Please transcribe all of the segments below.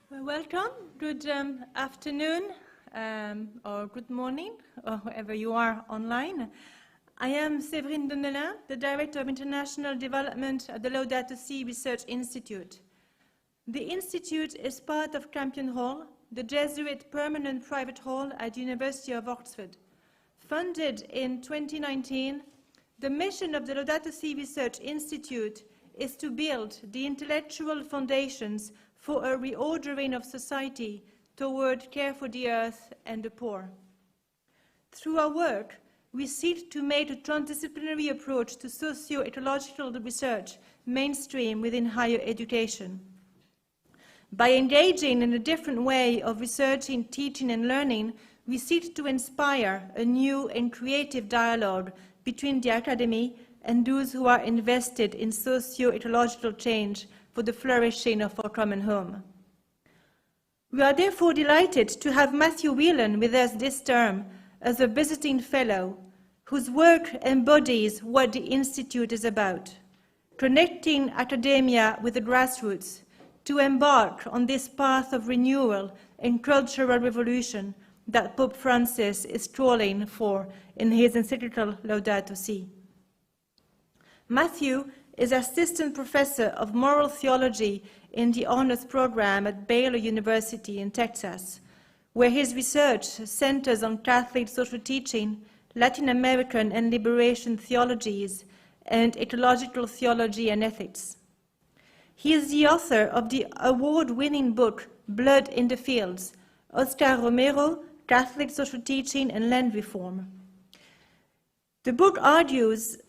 Welcome, good afternoon or good morning, or wherever you are online. I am Séverine Denelin, the Director of International Development at the Laudato Si Research Institute. The Institute is part of Campion Hall, the Jesuit permanent private hall at the University of Oxford. Funded in 2019, the mission of the Laudato Si Research Institute is to build the intellectual foundations for a reordering of society toward care for the earth and the poor. Through our work, we seek to make a transdisciplinary approach to socio-ecological research mainstream within higher education. By engaging in a different way of researching, teaching, and learning, we seek to inspire a new and creative dialogue between the academy and those who are invested in socio-ecological change for the flourishing of our common home. We are therefore delighted to have Matthew Whelan with us this term as a visiting fellow, whose work embodies what the Institute is about, connecting academia with the grassroots to embark on this path of renewal and cultural revolution that Pope Francis is strolling for in his encyclical Laudato Si. Matthew is Assistant Professor of Moral Theology in the Honors Program at Baylor University in Texas, where his research centers on Catholic social teaching, Latin American and liberation theologies, and ecological theology and ethics. He is the author of the award-winning book Blood in the Fields, Oscar Romero, Catholic Social Teaching and Land Reform. The book argues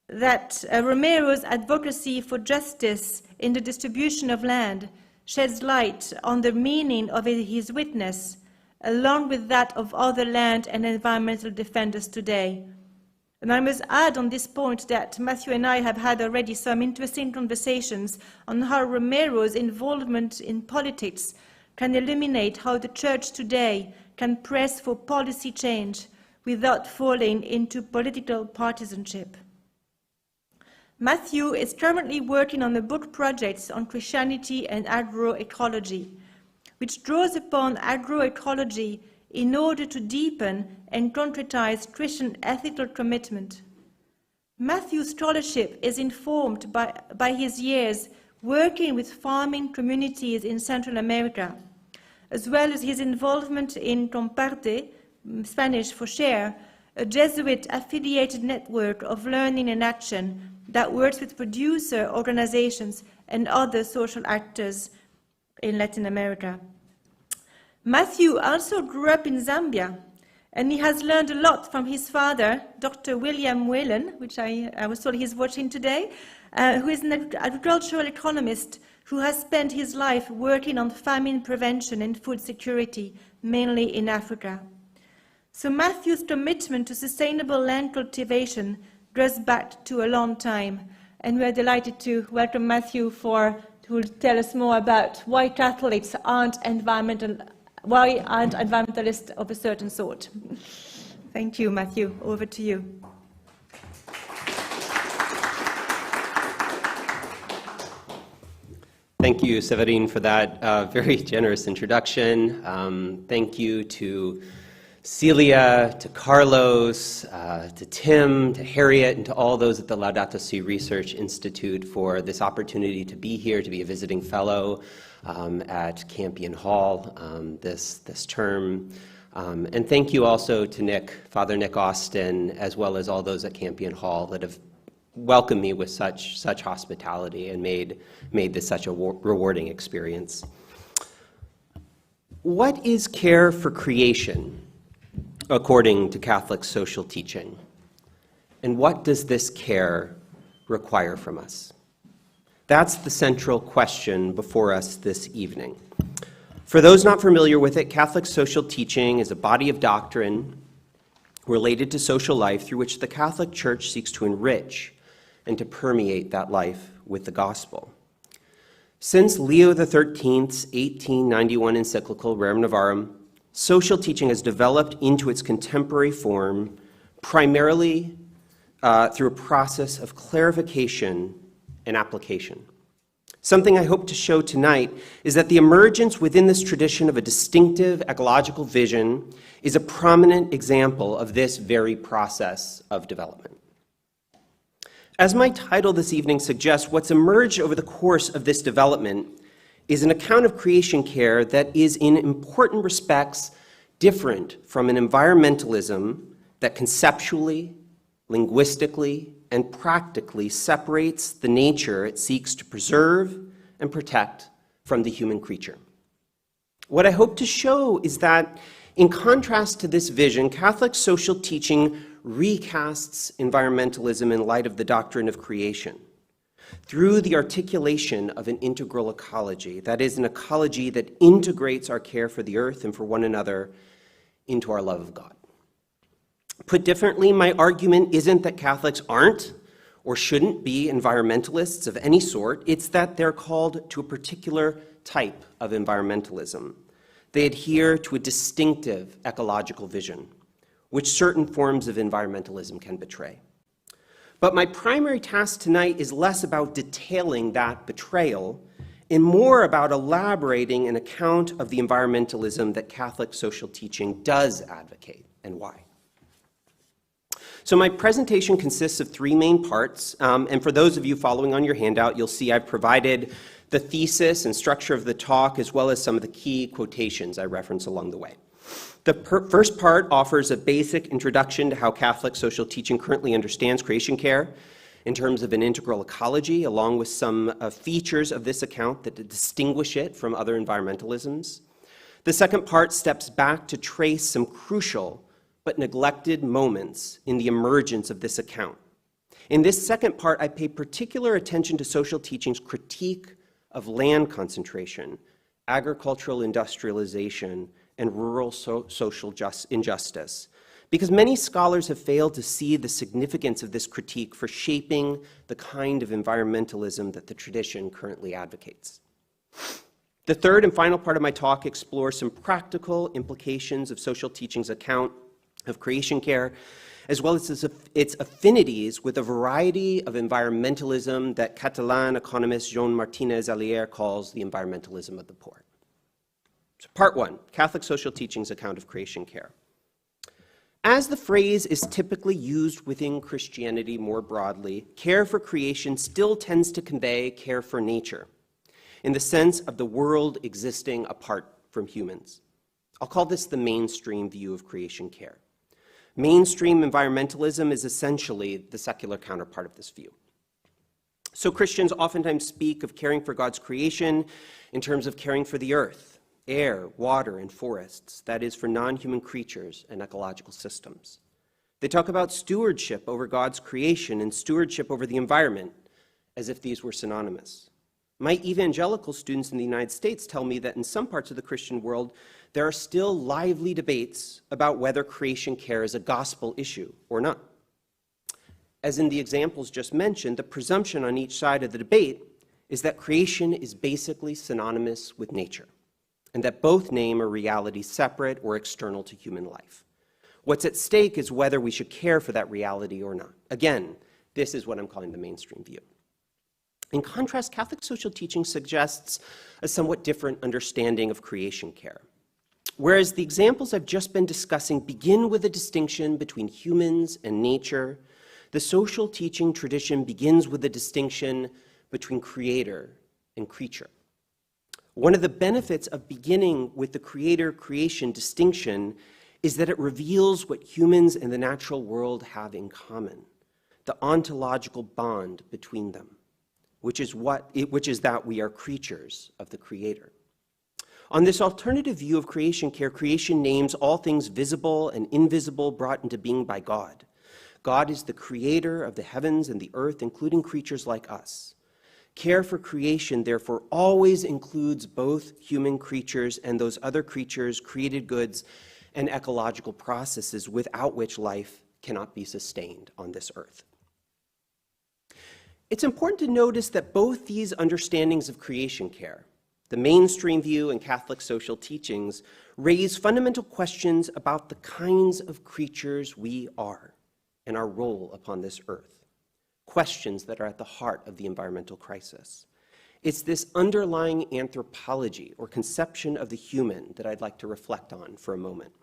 that Romero's advocacy for justice in the distribution of land sheds light on the meaning of his witness, along with that of other land and environmental defenders today. And I must add on this point that Matthew and I have had already some interesting conversations on how Romero's involvement in politics can illuminate how the Church today can press for policy change without falling into political partisanship. Matthew is currently working on a book project on Christianity and agroecology, which draws upon agroecology in order to deepen and concretize Christian ethical commitment. Matthew's scholarship is informed by his years working with farming communities in Central America, as well as his involvement in Comparte, Spanish for share, a Jesuit-affiliated network of learning and action that works with producer organizations and other social actors in Latin America. Matthew also grew up in Zambia, and he has learned a lot from his father, Dr. William Whelan, which I was told he's watching today, who is an agricultural economist who has spent his life working on famine prevention and food security, mainly in Africa. So Matthew's commitment to sustainable land cultivation goes back to a long time, and we are delighted to welcome Matthew who will tell us more about why Catholics aren't environmentalists of a certain sort. Thank you, Matthew. Over to you. Thank you, Séverine, for that very generous introduction. Thank you to Celia, to Carlos, to Tim, to Harriet, and to all those at the Laudato Si Research Institute for this opportunity to be here, to be a visiting fellow at Campion Hall this term. And thank you also to Father Nick Austin, as well as all those at Campion Hall that have welcomed me with such hospitality and made this such a rewarding experience. What is care for creation, according to Catholic social teaching? And what does this care require from us? That's the central question before us this evening. For those not familiar with it, Catholic social teaching is a body of doctrine related to social life through which the Catholic Church seeks to enrich and to permeate that life with the gospel. Since Leo XIII's 1891 encyclical Rerum Novarum, social teaching has developed into its contemporary form primarily through a process of clarification and application. Something I hope to show tonight is that the emergence within this tradition of a distinctive ecological vision is a prominent example of this very process of development. As my title this evening suggests, what's emerged over the course of this development is an account of creation care that is in important respects different from an environmentalism that conceptually, linguistically, and practically separates the nature it seeks to preserve and protect from the human creature. What I hope to show is that, in contrast to this vision, Catholic social teaching recasts environmentalism in light of the doctrine of creation through the articulation of an integral ecology, that is, an ecology that integrates our care for the earth and for one another into our love of God. Put differently, my argument isn't that Catholics aren't or shouldn't be environmentalists of any sort. It's that they're called to a particular type of environmentalism. They adhere to a distinctive ecological vision, which certain forms of environmentalism can betray. But my primary task tonight is less about detailing that betrayal and more about elaborating an account of the environmentalism that Catholic social teaching does advocate and why. So my presentation consists of three main parts, and for those of you following on your handout, you'll see I've provided the thesis and structure of the talk, as well as some of the key quotations I reference along the way. The first part offers a basic introduction to how Catholic social teaching currently understands creation care in terms of an integral ecology, along with some features of this account that distinguish it from other environmentalisms. The second part steps back to trace some crucial but neglected moments in the emergence of this account. In this second part, I pay particular attention to social teaching's critique of land concentration, agricultural industrialization, and rural social injustice, because many scholars have failed to see the significance of this critique for shaping the kind of environmentalism that the tradition currently advocates. The third and final part of my talk explores some practical implications of social teaching's account of creation care, as well as its affinities with a variety of environmentalism that Catalan economist Joan Martínez Alier calls the environmentalism of the poor. So part one, Catholic social teaching's account of creation care. As the phrase is typically used within Christianity more broadly, care for creation still tends to convey care for nature, in the sense of the world existing apart from humans. I'll call this the mainstream view of creation care. Mainstream environmentalism is essentially the secular counterpart of this view. So Christians oftentimes speak of caring for God's creation in terms of caring for the earth, air, water, and forests, that is, for non-human creatures and ecological systems. They talk about stewardship over God's creation and stewardship over the environment, as if these were synonymous. My evangelical students in the United States tell me that in some parts of the Christian world, there are still lively debates about whether creation care is a gospel issue or not. As in the examples just mentioned, the presumption on each side of the debate is that creation is basically synonymous with nature, and that both name a reality separate or external to human life. What's at stake is whether we should care for that reality or not. Again, this is what I'm calling the mainstream view. In contrast, Catholic social teaching suggests a somewhat different understanding of creation care. Whereas the examples I've just been discussing begin with a distinction between humans and nature, the social teaching tradition begins with a distinction between creator and creature. One of the benefits of beginning with the creator-creation distinction is that it reveals what humans and the natural world have in common, the ontological bond between them, which is that we are creatures of the Creator. On this alternative view of creation care, creation names all things visible and invisible brought into being by God. God is the creator of the heavens and the earth, including creatures like us. Care for creation, therefore, always includes both human creatures and those other creatures, created goods, and ecological processes without which life cannot be sustained on this earth. It's important to notice that both these understandings of creation care, the mainstream view and Catholic social teachings, raise fundamental questions about the kinds of creatures we are and our role upon this earth, questions that are at the heart of the environmental crisis. It's this underlying anthropology or conception of the human that I'd like to reflect on for a moment.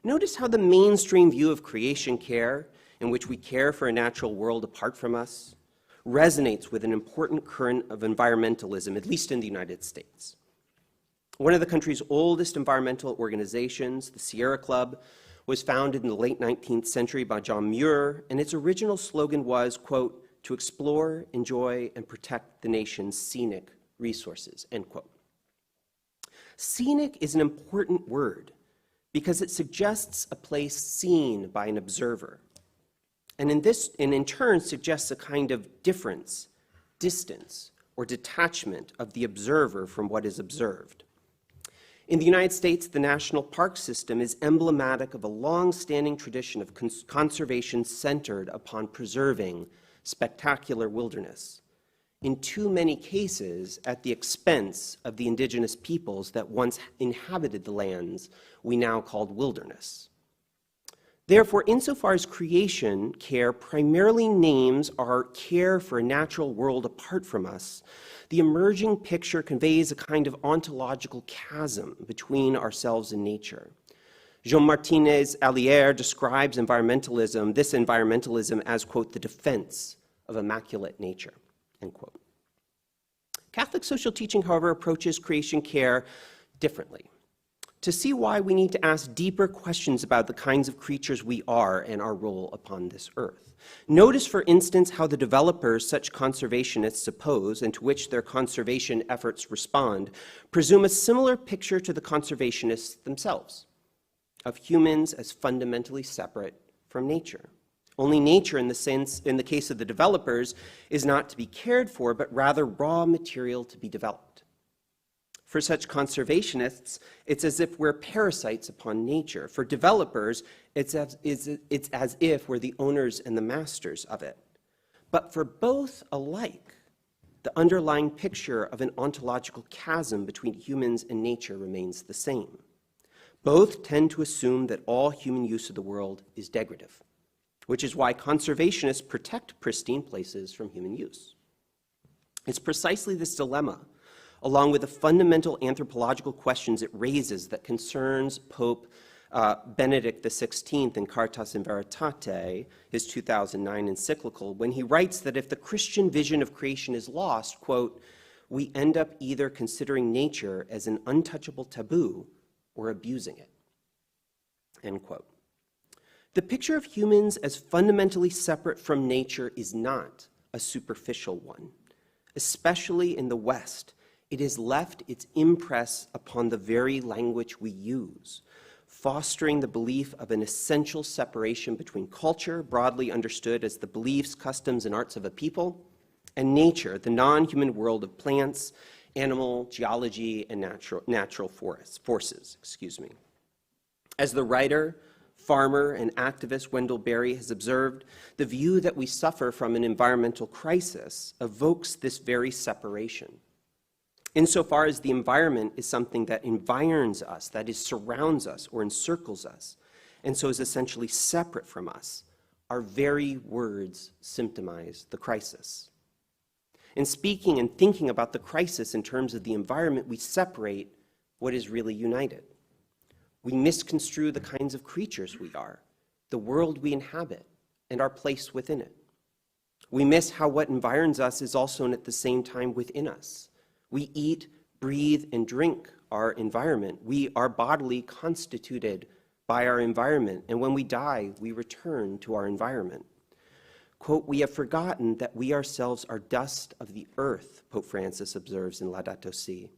Notice how the mainstream view of creation care, in which we care for a natural world apart from us, resonates with an important current of environmentalism, at least in the United States. One of the country's oldest environmental organizations, the Sierra Club, was founded in the late 19th century by John Muir, and its original slogan was, quote, "to explore, enjoy, and protect the nation's scenic resources," end quote. Scenic is an important word because it suggests a place seen by an observer, and in turn suggests a kind of difference, distance, or detachment of the observer from what is observed. In the United States, the national park system is emblematic of a long-standing tradition of conservation centered upon preserving spectacular wilderness, in too many cases at the expense of the indigenous peoples that once inhabited the lands we now call wilderness. Therefore, insofar as creation care primarily names our care for a natural world apart from us, the emerging picture conveys a kind of ontological chasm between ourselves and nature. Jean Martinez Allier describes this environmentalism as, quote, "the defense of immaculate nature," end quote. Catholic social teaching, however, approaches creation care differently. To see why, we need to ask deeper questions about the kinds of creatures we are and our role upon this earth. Notice, for instance, how the developers such conservationists suppose, and to which their conservation efforts respond, presume a similar picture to the conservationists themselves, of humans as fundamentally separate from nature. Only nature, in the case of the developers, is not to be cared for, but rather raw material to be developed. For such conservationists, it's as if we're parasites upon nature. For developers, it's as if we're the owners and the masters of it. But for both alike, the underlying picture of an ontological chasm between humans and nature remains the same. Both tend to assume that all human use of the world is degradative, which is why conservationists protect pristine places from human use. It's precisely this dilemma, along with the fundamental anthropological questions it raises, that concerns Pope Benedict XVI in Caritas in Veritate, his 2009 encyclical, when he writes that if the Christian vision of creation is lost, quote, "we end up either considering nature as an untouchable taboo or abusing it," end quote. The picture of humans as fundamentally separate from nature is not a superficial one. Especially in the West, it has left its impress upon the very language we use, fostering the belief of an essential separation between culture, broadly understood as the beliefs, customs, and arts of a people, and nature, the non-human world of plants, animal, geology, and natural forces. As the writer, farmer, and activist Wendell Berry has observed, the view that we suffer from an environmental crisis evokes this very separation. Insofar as the environment is something that environs us, that is, surrounds us or encircles us, and so is essentially separate from us, our very words symptomize the crisis. In speaking and thinking about the crisis in terms of the environment, we separate what is really united. We misconstrue the kinds of creatures we are, the world we inhabit, and our place within it. We miss how what environs us is also at the same time within us. We eat, breathe, and drink our environment. We are bodily constituted by our environment, and when we die, we return to our environment. Quote, "we have forgotten that we ourselves are dust of the earth," Pope Francis observes in Laudato Si.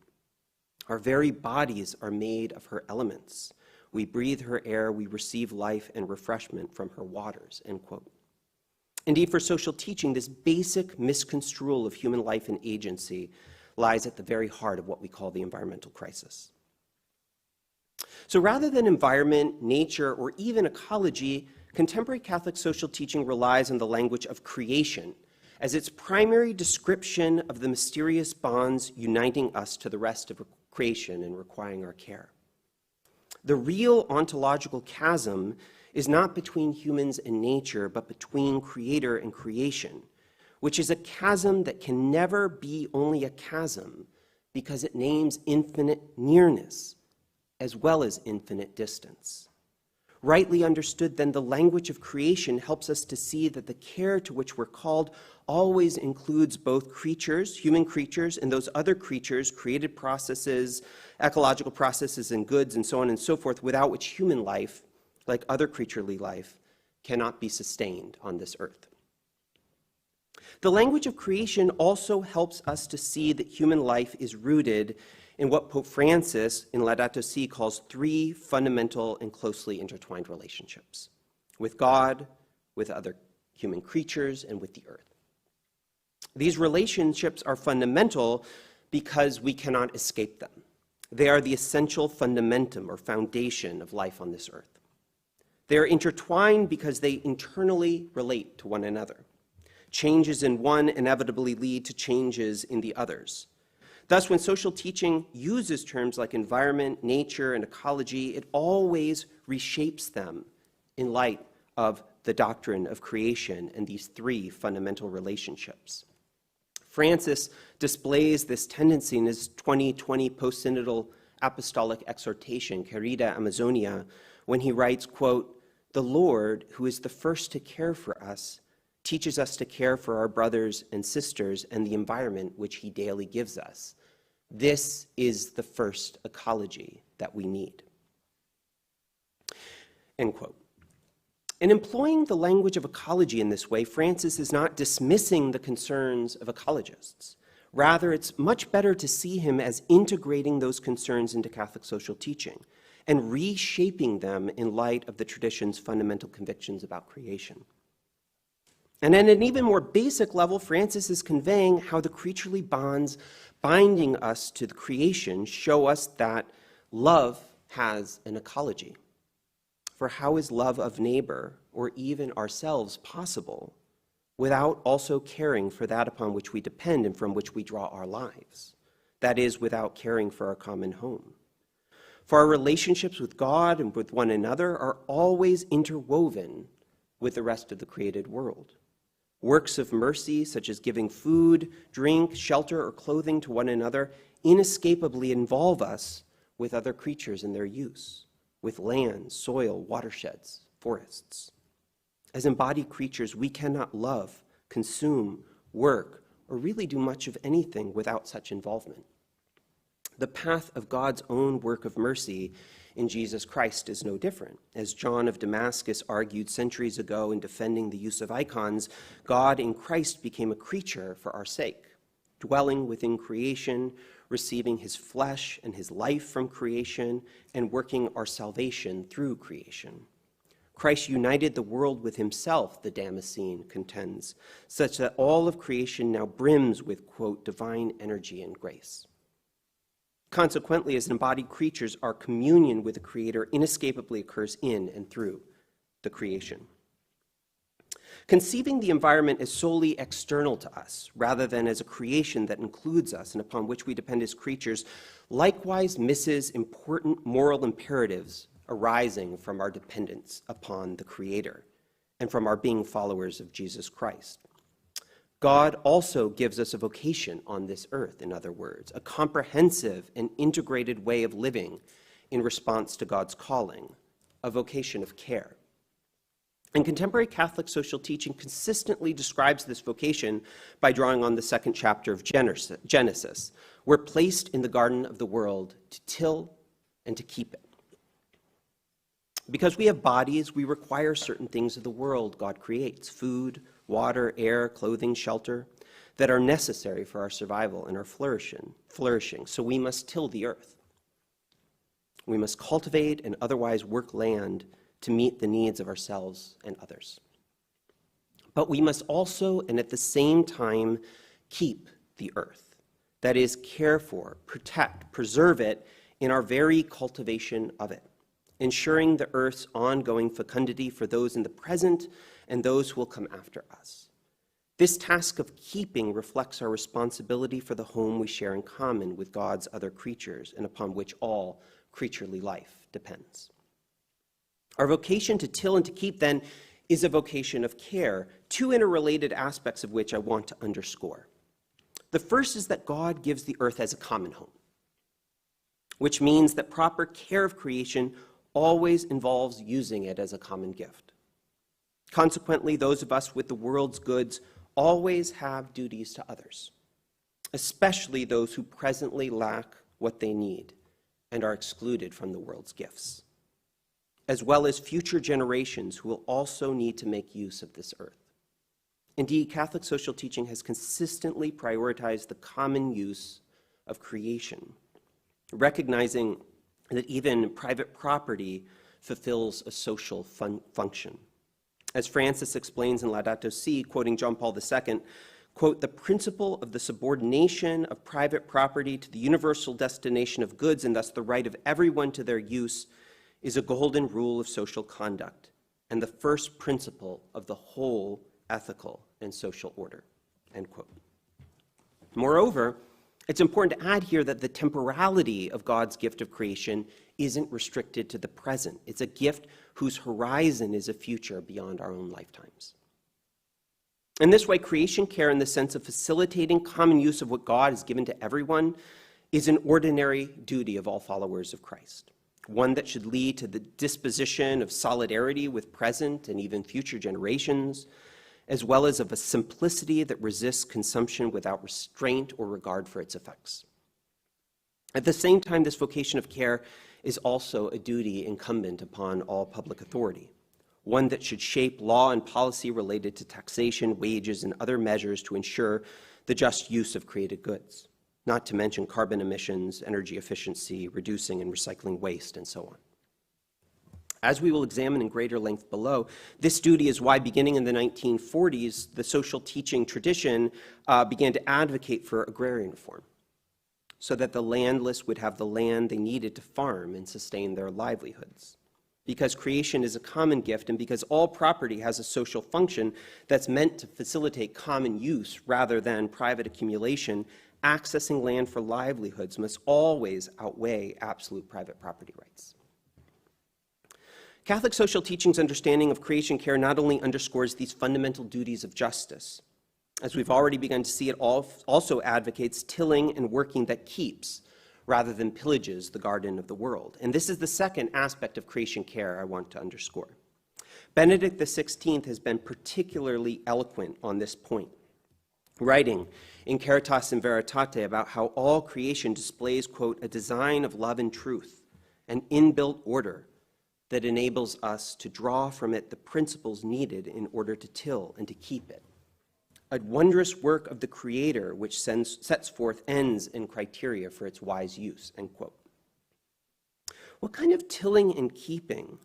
"Our very bodies are made of her elements. We breathe her air, we receive life and refreshment from her waters," end quote. Indeed, for social teaching, this basic misconstrual of human life and agency lies at the very heart of what we call the environmental crisis. So rather than environment, nature, or even ecology, contemporary Catholic social teaching relies on the language of creation as its primary description of the mysterious bonds uniting us to the rest of creation and requiring our care. The real ontological chasm is not between humans and nature, but between creator and creation, which is a chasm that can never be only a chasm because it names infinite nearness as well as infinite distance. Rightly understood, then, the language of creation helps us to see that the care to which we're called always includes both creatures, human creatures, and those other creatures, created processes, ecological processes and goods, and so on and so forth, without which human life, like other creaturely life, cannot be sustained on this earth. The language of creation also helps us to see that human life is rooted in what Pope Francis in Laudato Si calls three fundamental and closely intertwined relationships: with God, with other human creatures, and with the earth. These relationships are fundamental because we cannot escape them. They are the essential fundamentum or foundation of life on this earth. They are intertwined because they internally relate to one another. Changes in one inevitably lead to changes in the others. Thus, when social teaching uses terms like environment, nature, and ecology, it always reshapes them in light of the doctrine of creation and these three fundamental relationships. Francis displays this tendency in his 2020 post-synodal apostolic exhortation, Querida Amazonia, when he writes, quote, "The Lord, who is the first to care for us, teaches us to care for our brothers and sisters and the environment which he daily gives us. This is the first ecology that we need." End quote. In employing the language of ecology in this way, Francis is not dismissing the concerns of ecologists. Rather, it's much better to see him as integrating those concerns into Catholic social teaching and reshaping them in light of the tradition's fundamental convictions about creation. And at an even more basic level, Francis is conveying how the creaturely bonds binding us to the creation show us that love has an ecology. For how is love of neighbor or even ourselves possible without also caring for that upon which we depend and from which we draw our lives? That is, without caring for our common home. For our relationships with God and with one another are always interwoven with the rest of the created world. Works of mercy, such as giving food, drink, shelter, or clothing to one another, inescapably involve us with other creatures in their use, with land, soil, watersheds, forests. As embodied creatures, we cannot love, consume, work, or really do much of anything without such involvement. The path of God's own work of mercy in Jesus Christ is no different. As John of Damascus argued centuries ago in defending the use of icons, God in Christ became a creature for our sake, dwelling within creation, receiving his flesh and his life from creation, and working our salvation through creation. Christ united the world with himself, the Damascene contends, such that all of creation now brims with, quote, divine energy and grace. Consequently, as embodied creatures, our communion with the Creator inescapably occurs in and through the creation. Conceiving the environment as solely external to us, rather than as a creation that includes us and upon which we depend as creatures, likewise misses important moral imperatives arising from our dependence upon the Creator and from our being followers of Jesus Christ. God also gives us a vocation on this earth, in other words, a comprehensive and integrated way of living in response to God's calling, a vocation of care. And contemporary Catholic social teaching consistently describes this vocation by drawing on the second chapter of Genesis. We're placed in the garden of the world to till and to keep it. Because we have bodies, we require certain things of the world God creates: food, water, air, clothing, shelter, that are necessary for our survival and our flourishing. So we must till the earth. We must cultivate and otherwise work land to meet the needs of ourselves and others. But we must also, and at the same time, keep the earth. That is, care for, protect, preserve it in our very cultivation of it, ensuring the earth's ongoing fecundity for those in the present and those who will come after us. This task of keeping reflects our responsibility for the home we share in common with God's other creatures and upon which all creaturely life depends. Our vocation to till and to keep, then, is a vocation of care, two interrelated aspects of which I want to underscore. The first is that God gives the earth as a common home, which means that proper care of creation always involves using it as a common gift. Consequently, those of us with the world's goods always have duties to others, especially those who presently lack what they need and are excluded from the world's gifts, as well as future generations who will also need to make use of this earth. Indeed, Catholic social teaching has consistently prioritized the common use of creation, recognizing that even private property fulfills a social function. As Francis explains in Laudato Si, quoting John Paul II, quote, "The principle of the subordination of private property to the universal destination of goods, and thus the right of everyone to their use, is a golden rule of social conduct and the first principle of the whole ethical and social order," end quote. Moreover, it's important to add here that the temporality of God's gift of creation isn't restricted to the present. It's a gift whose horizon is a future beyond our own lifetimes. In this way, creation care, in the sense of facilitating common use of what God has given to everyone, is an ordinary duty of all followers of Christ, one that should lead to the disposition of solidarity with present and even future generations, as well as of a simplicity that resists consumption without restraint or regard for its effects. At the same time, this vocation of care is also a duty incumbent upon all public authority, one that should shape law and policy related to taxation, wages, and other measures to ensure the just use of created goods, not to mention carbon emissions, energy efficiency, reducing and recycling waste, and so on. As we will examine in greater length below, this duty is why, beginning in the 1940s, the social teaching tradition began to advocate for agrarian reform, so that the landless would have the land they needed to farm and sustain their livelihoods. Because creation is a common gift, and because all property has a social function that's meant to facilitate common use rather than private accumulation, accessing land for livelihoods must always outweigh absolute private property rights. Catholic social teaching's understanding of creation care not only underscores these fundamental duties of justice, as we've already begun to see, it also advocates tilling and working that keeps, rather than pillages, the garden of the world. And this is the second aspect of creation care I want to underscore. Benedict XVI has been particularly eloquent on this point, writing in Caritas in Veritate about how all creation displays, quote, "a design of love and truth, an inbuilt order that enables us to draw from it the principles needed in order to till and to keep it. A wondrous work of the Creator which sets forth ends and criteria for its wise use," end quote. What kind of tilling and keeping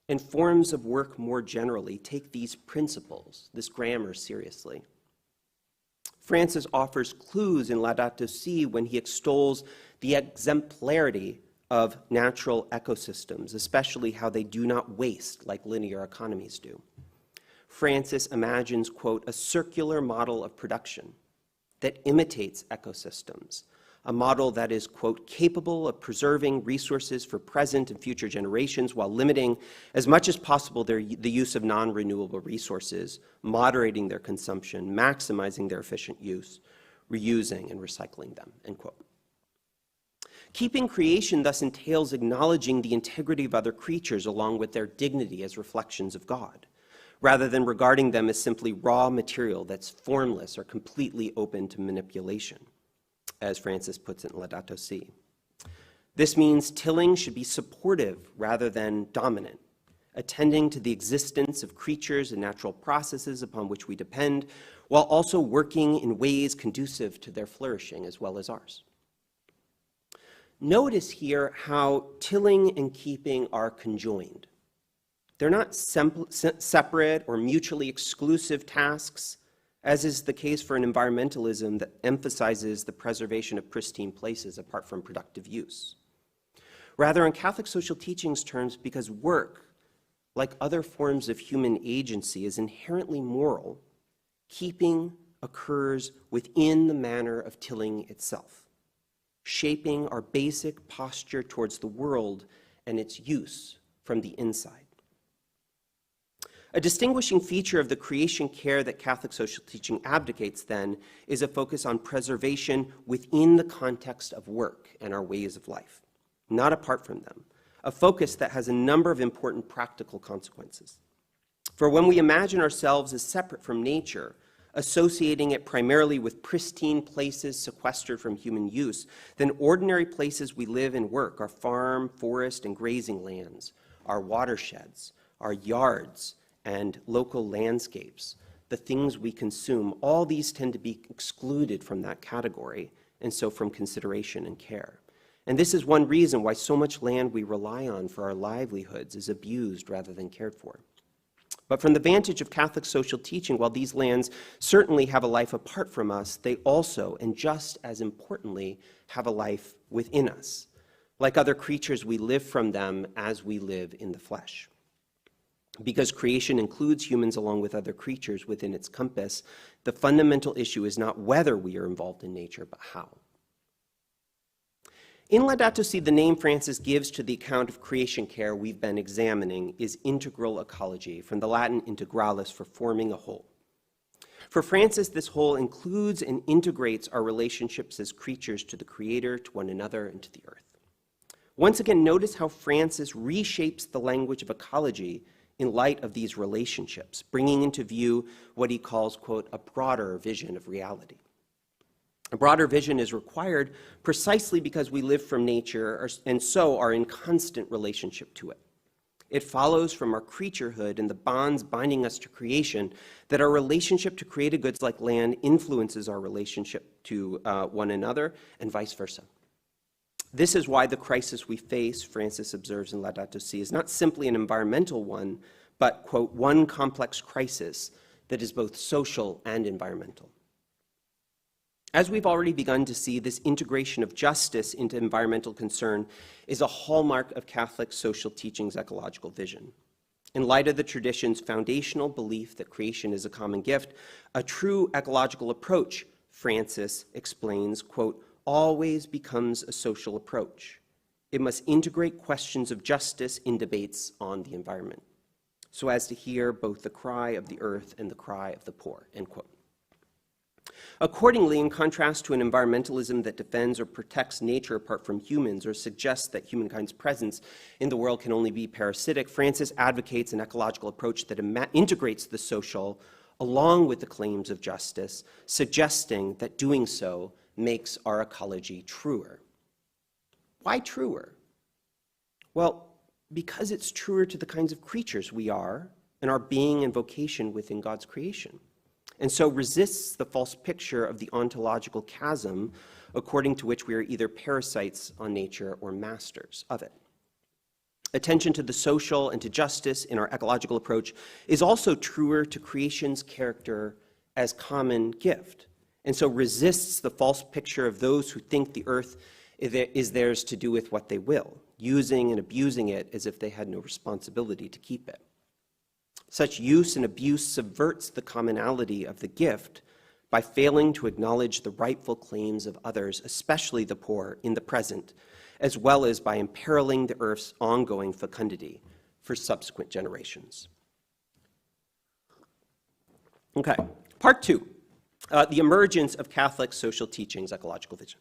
and forms of work more generally take these principles, this grammar, seriously? Francis offers clues in Laudato Si when he extols the exemplarity of natural ecosystems, especially how they do not waste like linear economies do. Francis imagines, quote, "a circular model of production that imitates ecosystems, a model that is, quote, capable of preserving resources for present and future generations while limiting as much as possible the use of non-renewable resources, moderating their consumption, maximizing their efficient use, reusing and recycling them," end quote. Keeping creation thus entails acknowledging the integrity of other creatures along with their dignity as reflections of God, rather than regarding them as simply raw material that's formless or completely open to manipulation, as Francis puts it in Laudato Si. This means tilling should be supportive rather than dominant, attending to the existence of creatures and natural processes upon which we depend, while also working in ways conducive to their flourishing as well as ours. Notice here how tilling and keeping are conjoined. They're not separate or mutually exclusive tasks, as is the case for an environmentalism that emphasizes the preservation of pristine places apart from productive use. Rather, in Catholic social teaching's terms, because work, like other forms of human agency, is inherently moral, keeping occurs within the manner of tilling itself, shaping our basic posture towards the world and its use from the inside. A distinguishing feature of the creation care that Catholic social teaching abdicates, then, is a focus on preservation within the context of work and our ways of life, not apart from them, a focus that has a number of important practical consequences. For when we imagine ourselves as separate from nature, associating it primarily with pristine places sequestered from human use, then ordinary places we live and work, our farm, forest, and grazing lands, our watersheds, our yards, and local landscapes, the things we consume, all these tend to be excluded from that category, and so from consideration and care. And this is one reason why so much land we rely on for our livelihoods is abused rather than cared for. But from the vantage of Catholic social teaching, while these lands certainly have a life apart from us, they also, and just as importantly, have a life within us. Like other creatures, we live from them as we live in the flesh. Because creation includes humans along with other creatures within its compass, the fundamental issue is not whether we are involved in nature, but how. In Laudato Si, the name Francis gives to the account of creation care we've been examining is integral ecology, from the Latin integralis, for forming a whole. For Francis, this whole includes and integrates our relationships as creatures to the Creator, to one another, and to the earth. Once again, notice how Francis reshapes the language of ecology in light of these relationships, bringing into view what he calls, quote, a broader vision of reality. A broader vision is required precisely because we live from nature and so are in constant relationship to it. It follows from our creaturehood and the bonds binding us to creation that our relationship to created goods like land influences our relationship to one another and vice versa. This is why the crisis we face, Francis observes in Laudato Si, is not simply an environmental one, but, quote, one complex crisis that is both social and environmental. As we've already begun to see, this integration of justice into environmental concern is a hallmark of Catholic social teaching's ecological vision. In light of the tradition's foundational belief that creation is a common gift, a true ecological approach, Francis explains, quote, always becomes a social approach. It must integrate questions of justice in debates on the environment, so as to hear both the cry of the earth and the cry of the poor, end quote. Accordingly, in contrast to an environmentalism that defends or protects nature apart from humans or suggests that humankind's presence in the world can only be parasitic, Francis advocates an ecological approach that integrates the social along with the claims of justice, suggesting that doing so makes our ecology truer. Why truer? Well, because it's truer to the kinds of creatures we are and our being and vocation within God's creation, and so resists the false picture of the ontological chasm according to which we are either parasites on nature or masters of it. Attention to the social and to justice in our ecological approach is also truer to creation's character as common gift, and so resists the false picture of those who think the earth is theirs to do with what they will, using and abusing it as if they had no responsibility to keep it. Such use and abuse subverts the commonality of the gift by failing to acknowledge the rightful claims of others, especially the poor, in the present, as well as by imperiling the earth's ongoing fecundity for subsequent generations. Okay, part two. The emergence of Catholic social teaching's ecological vision.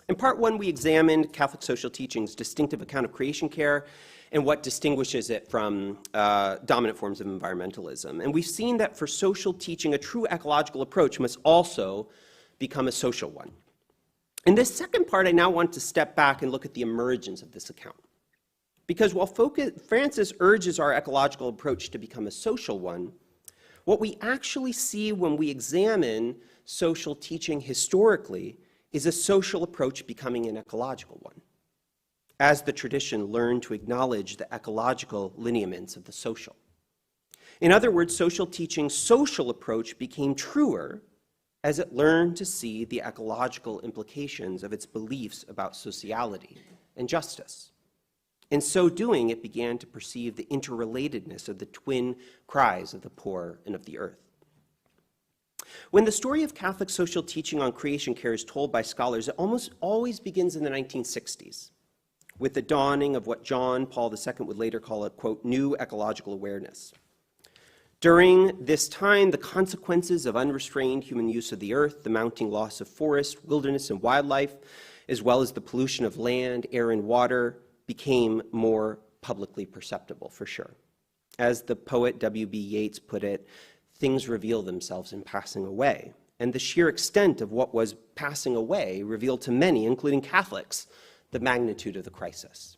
In part one, we examined Catholic social teaching's distinctive account of creation care and what distinguishes it from dominant forms of environmentalism. And we've seen that for social teaching, a true ecological approach must also become a social one. In this second part, I now want to step back and look at the emergence of this account. Because while Francis urges our ecological approach to become a social one, what we actually see when we examine social teaching historically is a social approach becoming an ecological one, as the tradition learned to acknowledge the ecological lineaments of the social. In other words, social teaching's social approach became truer as it learned to see the ecological implications of its beliefs about sociality and justice. In so doing, it began to perceive the interrelatedness of the twin cries of the poor and of the earth. When the story of Catholic social teaching on creation care is told by scholars, it almost always begins in the 1960s, with the dawning of what John Paul II would later call a, quote, new ecological awareness. During this time, the consequences of unrestrained human use of the earth, the mounting loss of forest, wilderness, and wildlife, as well as the pollution of land, air, and water, became more publicly perceptible, for sure. As the poet W.B. Yeats put it, things reveal themselves in passing away. And the sheer extent of what was passing away revealed to many, including Catholics, the magnitude of the crisis.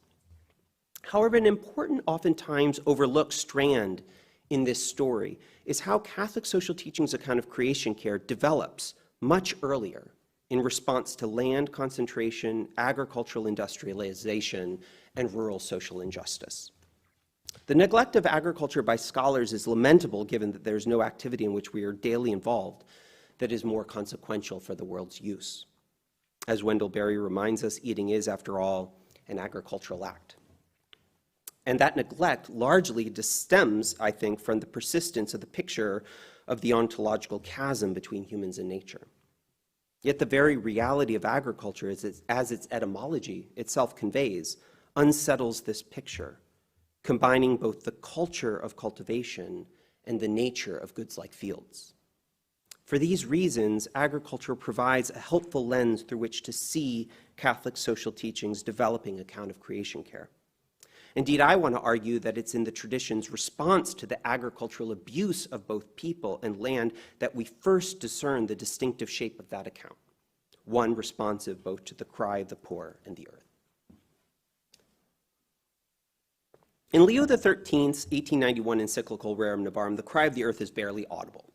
However, an important, oftentimes overlooked strand in this story is how Catholic social teaching's account of creation care develops much earlier in response to land concentration, agricultural industrialization, and rural social injustice. The neglect of agriculture by scholars is lamentable given that there is no activity in which we are daily involved that is more consequential for the world's use. As Wendell Berry reminds us, eating is, after all, an agricultural act. And that neglect largely stems, I think, from the persistence of the picture of the ontological chasm between humans and nature. Yet the very reality of agriculture, as its etymology itself conveys, unsettles this picture, combining both the culture of cultivation and the nature of goods like fields. For these reasons, agriculture provides a helpful lens through which to see Catholic social teaching's developing account of creation care. Indeed, I want to argue that it's in the tradition's response to the agricultural abuse of both people and land that we first discern the distinctive shape of that account, one responsive both to the cry of the poor and the earth. In Leo XIII's 1891 encyclical Rerum Novarum, the cry of the earth is barely audible.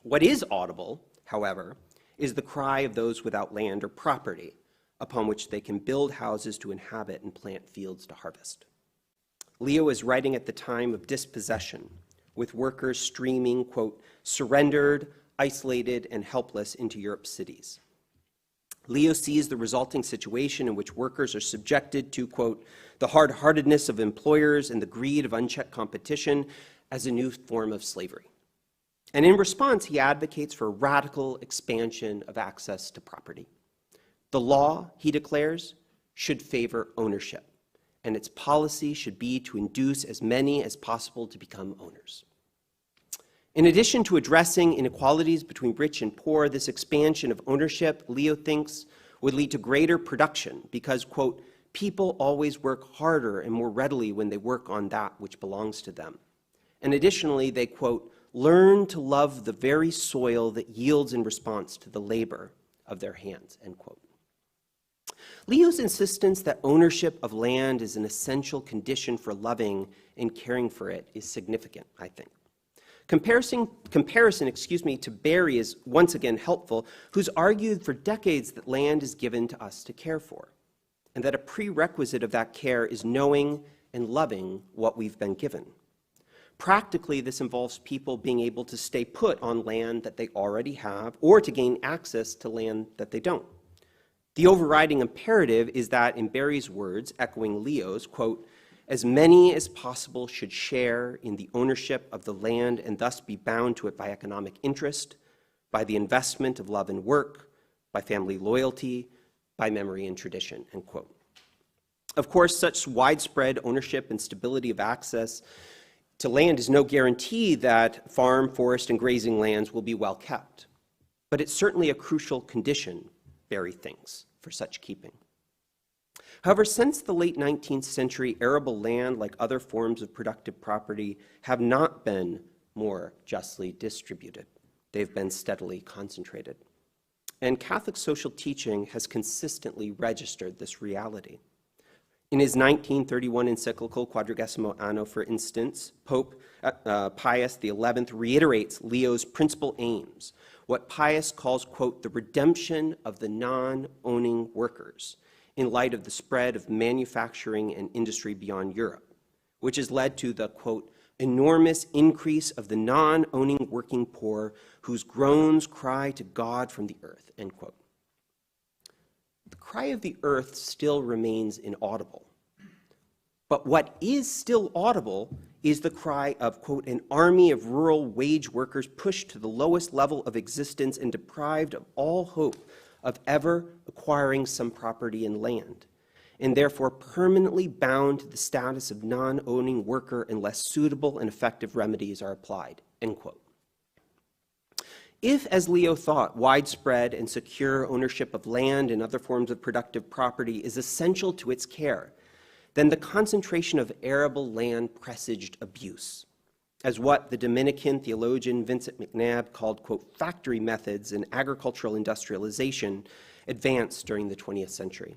What is audible, however, is the cry of those without land or property upon which they can build houses to inhabit and plant fields to harvest. Leo is writing at the time of dispossession, with workers streaming, quote, surrendered, isolated, and helpless into Europe's cities. Leo sees the resulting situation in which workers are subjected to, quote, the hard-heartedness of employers and the greed of unchecked competition as a new form of slavery. And in response, he advocates for radical expansion of access to property. The law, he declares, should favor ownership, and its policy should be to induce as many as possible to become owners. In addition to addressing inequalities between rich and poor, this expansion of ownership, Leo thinks, would lead to greater production because, quote, people always work harder and more readily when they work on that which belongs to them. And additionally, they, quote, learn to love the very soil that yields in response to the labor of their hands, end quote. Leo's insistence that ownership of land is an essential condition for loving and caring for it is significant, I think. Comparison, to Berry is once again helpful, who's argued for decades that land is given to us to care for, and that a prerequisite of that care is knowing and loving what we've been given. Practically, this involves people being able to stay put on land that they already have or to gain access to land that they don't. The overriding imperative is that, in Berry's words, echoing Leo's, quote, as many as possible should share in the ownership of the land and thus be bound to it by economic interest, by the investment of love and work, by family loyalty, by memory and tradition, end quote. Of course, such widespread ownership and stability of access to land is no guarantee that farm, forest, and grazing lands will be well kept, but it's certainly a crucial condition, Berry thinks, for such keeping. However, since the late 19th century, arable land, like other forms of productive property, have not been more justly distributed. They've been steadily concentrated. And Catholic social teaching has consistently registered this reality. In his 1931 encyclical Quadragesimo Anno, for instance, Pope Pius XI reiterates Leo's principal aims, what Pius calls, quote, the redemption of the non-owning workers in light of the spread of manufacturing and industry beyond Europe, which has led to the, quote, enormous increase of the non-owning working poor whose groans cry to God from the earth, end quote. The cry of the earth still remains inaudible. But what is still audible is the cry of, quote, an army of rural wage workers pushed to the lowest level of existence and deprived of all hope of ever acquiring some property in land. and therefore permanently bound to the status of non-owning worker unless suitable and effective remedies are applied, end quote. If, as Leo thought, widespread and secure ownership of land and other forms of productive property is essential to its care, then the concentration of arable land presaged abuse, as what the Dominican theologian Vincent McNabb called, quote, factory methods in agricultural industrialization advanced during the 20th century.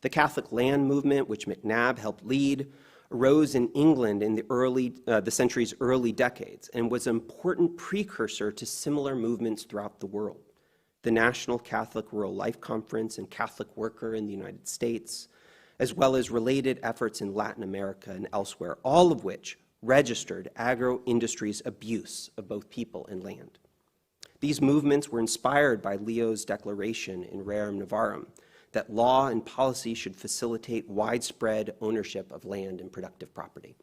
The Catholic land movement, which McNabb helped lead, arose in England in the century's early decades and was an important precursor to similar movements throughout the world. The National Catholic Rural Life Conference and Catholic Worker in the United States, as well as related efforts in Latin America and elsewhere, all of which registered agro-industry's abuse of both people and land. These movements were inspired by Leo's declaration in Rerum Novarum that law and policy should facilitate widespread ownership of land and productive property.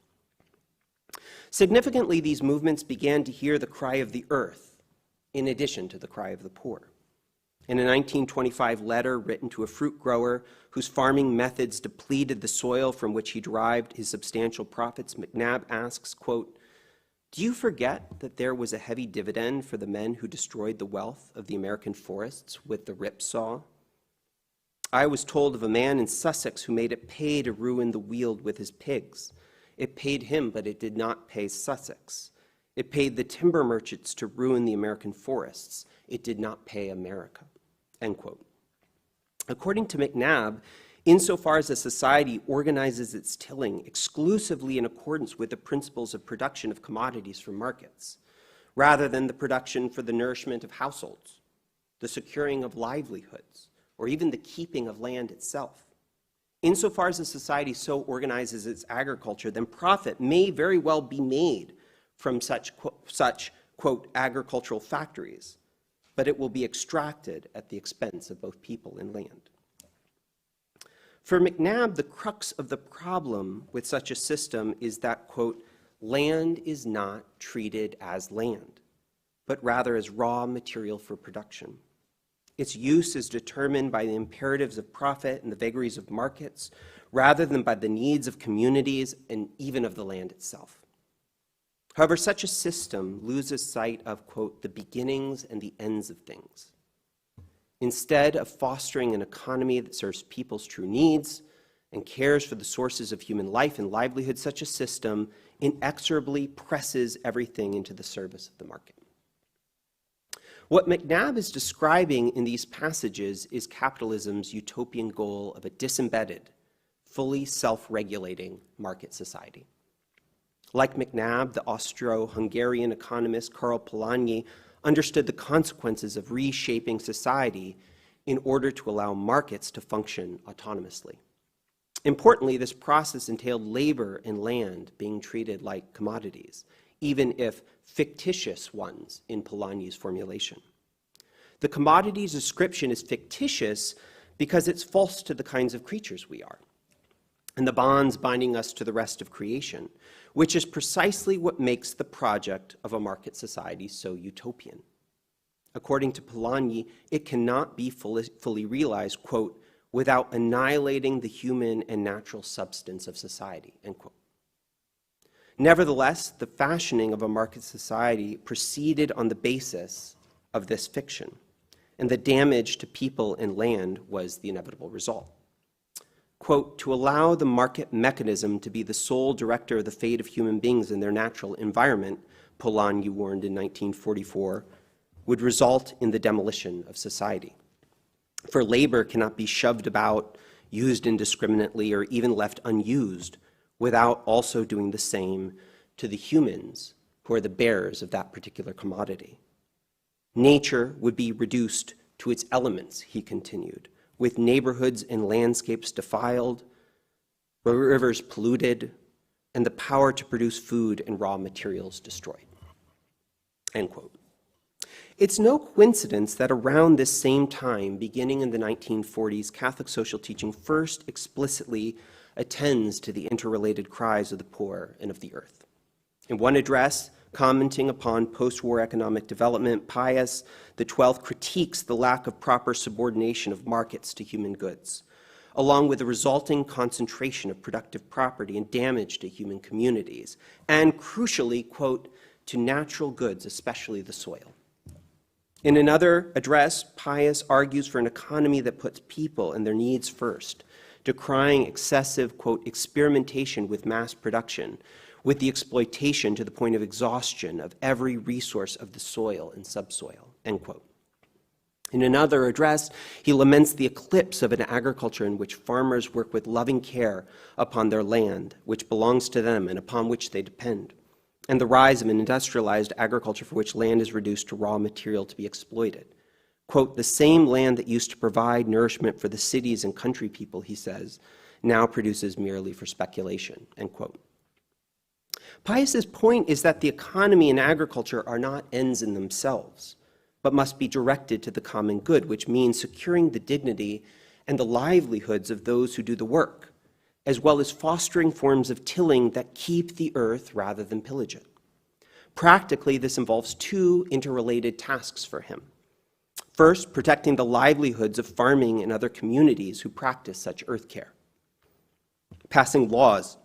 Significantly, these movements began to hear the cry of the earth in addition to the cry of the poor. In a 1925 letter written to a fruit grower whose farming methods depleted the soil from which he derived his substantial profits, McNabb asks, quote, "Do you forget that there was a heavy dividend for the men who destroyed the wealth of the American forests with the rip saw? I was told of a man in Sussex who made it pay to ruin the Weald with his pigs. It paid him, but it did not pay Sussex. It paid the timber merchants to ruin the American forests. It did not pay America." End quote. According to McNabb, insofar as a society organizes its tilling exclusively in accordance with the principles of production of commodities for markets, rather than the production for the nourishment of households, the securing of livelihoods, or even the keeping of land itself. Insofar as a society so organizes its agriculture, then profit may very well be made from such, quote, agricultural factories, but it will be extracted at the expense of both people and land. For McNabb, the crux of the problem with such a system is that, quote, land is not treated as land, but rather as raw material for production. Its use is determined by the imperatives of profit and the vagaries of markets, rather than by the needs of communities and even of the land itself. However, such a system loses sight of, quote, the beginnings and the ends of things. Instead of fostering an economy that serves people's true needs and cares for the sources of human life and livelihood, such a system inexorably presses everything into the service of the market. What McNabb is describing in these passages is capitalism's utopian goal of a disembedded, fully self-regulating market society. Like McNabb, the Austro-Hungarian economist Karl Polanyi understood the consequences of reshaping society in order to allow markets to function autonomously. Importantly, this process entailed labor and land being treated like commodities, even if fictitious ones in Polanyi's formulation. The commodities description is fictitious because it's false to the kinds of creatures we are, and the bonds binding us to the rest of creation, which is precisely what makes the project of a market society so utopian. According to Polanyi, it cannot be fully realized, quote, without annihilating the human and natural substance of society, end quote. Nevertheless, the fashioning of a market society proceeded on the basis of this fiction, and the damage to people and land was the inevitable result. Quote, to allow the market mechanism to be the sole director of the fate of human beings in their natural environment, Polanyi warned in 1944, would result in the demolition of society. For labor cannot be shoved about, used indiscriminately, or even left unused without also doing the same to the humans who are the bearers of that particular commodity. Nature would be reduced to its elements, he continued, with neighborhoods and landscapes defiled, rivers polluted, and the power to produce food and raw materials destroyed. End quote. It's no coincidence that around this same time, beginning in the 1940s, Catholic social teaching first explicitly attends to the interrelated cries of the poor and of the earth. In one address, commenting upon post-war economic development, Pius XII critiques the lack of proper subordination of markets to human goods, along with the resulting concentration of productive property and damage to human communities, and crucially, quote, to natural goods, especially the soil. In another address, Pius argues for an economy that puts people and their needs first, decrying excessive, quote, experimentation with mass production, with the exploitation to the point of exhaustion of every resource of the soil and subsoil, end quote. In another address, he laments the eclipse of an agriculture in which farmers work with loving care upon their land, which belongs to them and upon which they depend, and the rise of an industrialized agriculture for which land is reduced to raw material to be exploited. Quote, the same land that used to provide nourishment for the cities and country people, he says, now produces merely for speculation, end quote. Pius's point is that the economy and agriculture are not ends in themselves, but must be directed to the common good, which means securing the dignity and the livelihoods of those who do the work, as well as fostering forms of tilling that keep the earth rather than pillage it. Practically, this involves two interrelated tasks for him. First, protecting the livelihoods of farming and other communities who practice such earth care. Passing laws,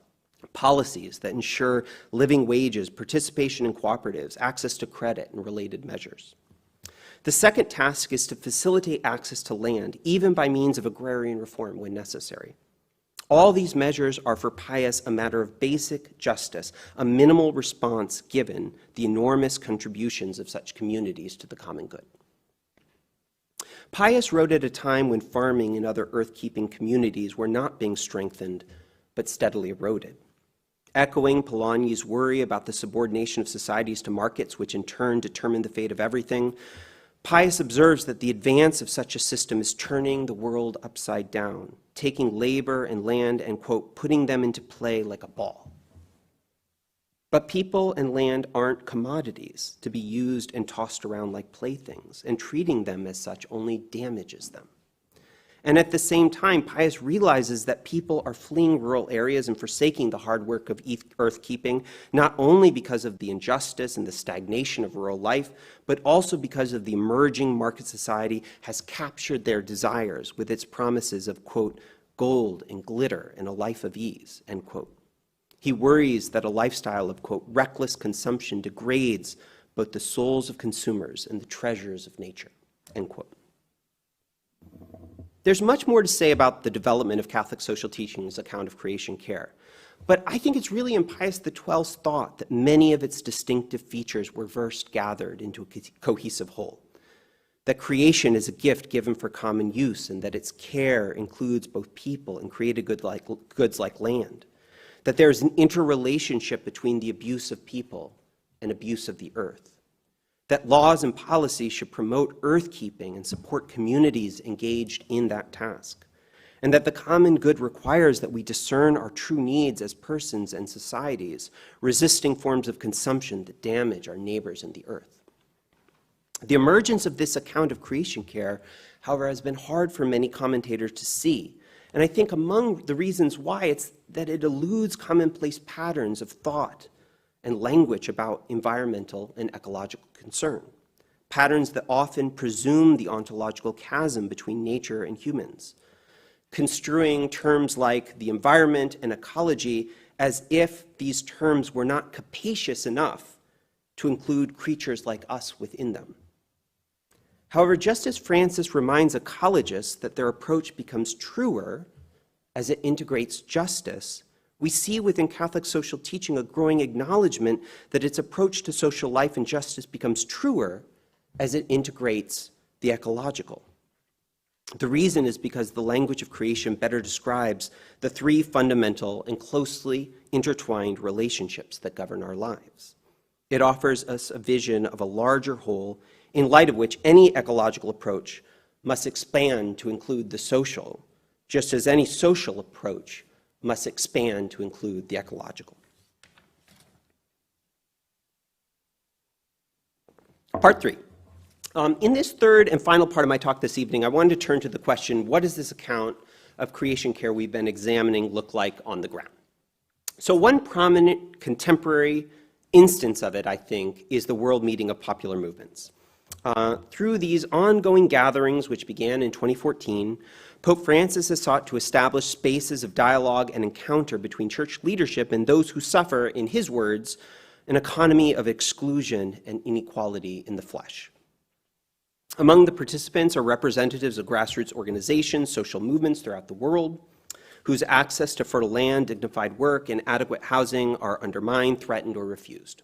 policies that ensure living wages, participation in cooperatives, access to credit, and related measures. The second task is to facilitate access to land, even by means of agrarian reform when necessary. All these measures are for Pius a matter of basic justice, a minimal response given the enormous contributions of such communities to the common good. Pius wrote at a time when farming and other earth-keeping communities were not being strengthened, but steadily eroded. Echoing Polanyi's worry about the subordination of societies to markets, which in turn determine the fate of everything, Pius observes that the advance of such a system is turning the world upside down, taking labor and land and, quote, putting them into play like a ball. But people and land aren't commodities to be used and tossed around like playthings, and treating them as such only damages them. And at the same time, Pius realizes that people are fleeing rural areas and forsaking the hard work of earth-keeping, not only because of the injustice and the stagnation of rural life, but also because of the emerging market society has captured their desires with its promises of, quote, gold and glitter and a life of ease, end quote. He worries that a lifestyle of, quote, reckless consumption degrades both the souls of consumers and the treasures of nature, end quote. There's much more to say about the development of Catholic social teaching's account of creation care, but I think it's really in Pius XII's thought that many of its distinctive features were first gathered into a cohesive whole. That creation is a gift given for common use, and that its care includes both people and created goods like land. That there is an interrelationship between the abuse of people and abuse of the earth. That laws and policies should promote earth-keeping and support communities engaged in that task. And that the common good requires that we discern our true needs as persons and societies, resisting forms of consumption that damage our neighbors and the earth. The emergence of this account of creation care, however, has been hard for many commentators to see. And I think among the reasons why, it's that it eludes commonplace patterns of thought and language about environmental and ecological concern, patterns that often presume the ontological chasm between nature and humans, construing terms like the environment and ecology as if these terms were not capacious enough to include creatures like us within them. However, just as Francis reminds ecologists that their approach becomes truer as it integrates justice, we see within Catholic social teaching a growing acknowledgement that its approach to social life and justice becomes truer as it integrates the ecological. The reason is because the language of creation better describes the three fundamental and closely intertwined relationships that govern our lives. It offers us a vision of a larger whole in light of which any ecological approach must expand to include the social, just as any social approach must expand to include the ecological. Part 3. In this third and final part of my talk this evening, I wanted to turn to the question, what does this account of creation care we've been examining look like on the ground? So one prominent contemporary instance of it, I think, is the World Meeting of Popular Movements. Through these ongoing gatherings, which began in 2014, Pope Francis has sought to establish spaces of dialogue and encounter between church leadership and those who suffer, in his words, an economy of exclusion and inequality in the flesh. Among the participants are representatives of grassroots organizations, social movements throughout the world, whose access to fertile land, dignified work, and adequate housing are undermined, threatened, or refused.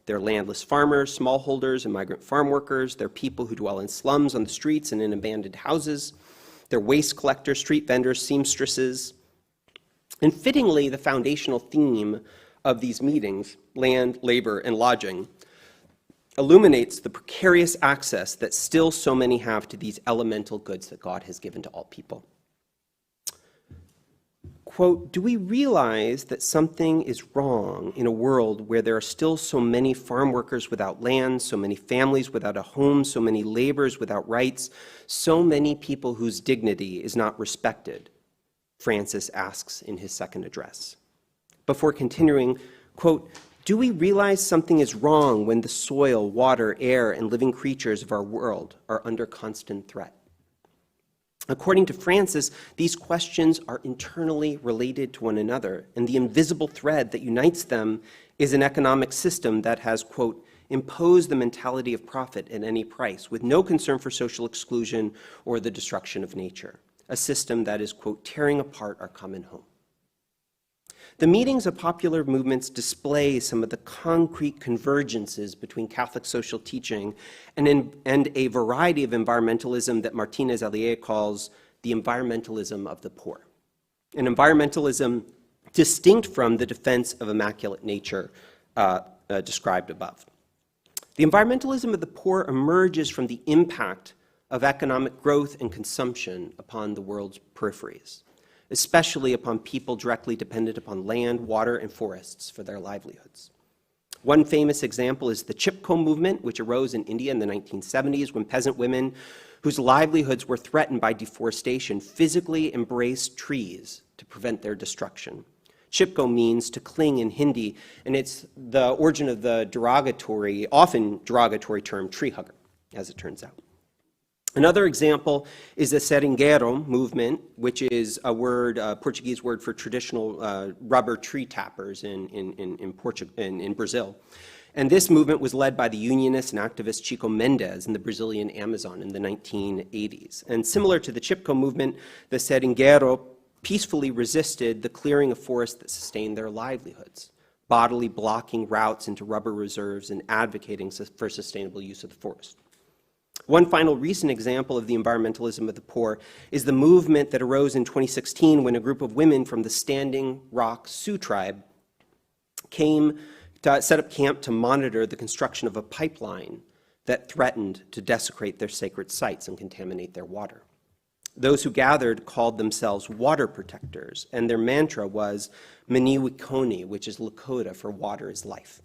They're landless farmers, smallholders, and migrant farm workers. They're people who dwell in slums, on the streets, and in abandoned houses. They're waste collectors, street vendors, seamstresses. And fittingly, the foundational theme of these meetings, land, labor, and lodging, illuminates the precarious access that still so many have to these elemental goods that God has given to all people. Quote, do we realize that something is wrong in a world where there are still so many farm workers without land, so many families without a home, so many laborers without rights, so many people whose dignity is not respected? Francis asks in his second address. Before continuing, quote, do we realize something is wrong when the soil, water, air, and living creatures of our world are under constant threat? According to Francis, these questions are internally related to one another, and the invisible thread that unites them is an economic system that has, quote, imposed the mentality of profit at any price, with no concern for social exclusion or the destruction of nature, a system that is, quote, tearing apart our common home. The meetings of popular movements display some of the concrete convergences between Catholic social teaching and a variety of environmentalism that Martinez Allier calls the environmentalism of the poor. An environmentalism distinct from the defense of immaculate nature described above. The environmentalism of the poor emerges from the impact of economic growth and consumption upon the world's peripheries, especially upon people directly dependent upon land, water, and forests for their livelihoods. One famous example is the Chipko movement, which arose in India in the 1970s when peasant women whose livelihoods were threatened by deforestation physically embraced trees to prevent their destruction. Chipko means to cling in Hindi, and it's the origin of the often derogatory term tree hugger, as it turns out. Another example is the Serengero Movement, which is a Portuguese word for traditional rubber tree tappers in Brazil. And this movement was led by the unionist and activist Chico Mendes in the Brazilian Amazon in the 1980s. And similar to the Chipko movement, the Serengero peacefully resisted the clearing of forests that sustained their livelihoods, bodily blocking routes into rubber reserves and advocating for sustainable use of the forest. One final recent example of the environmentalism of the poor is the movement that arose in 2016 when a group of women from the Standing Rock Sioux tribe came to set up camp to monitor the construction of a pipeline that threatened to desecrate their sacred sites and contaminate their water. Those who gathered called themselves water protectors, and their mantra was Maniwikoni, which is Lakota for water is life.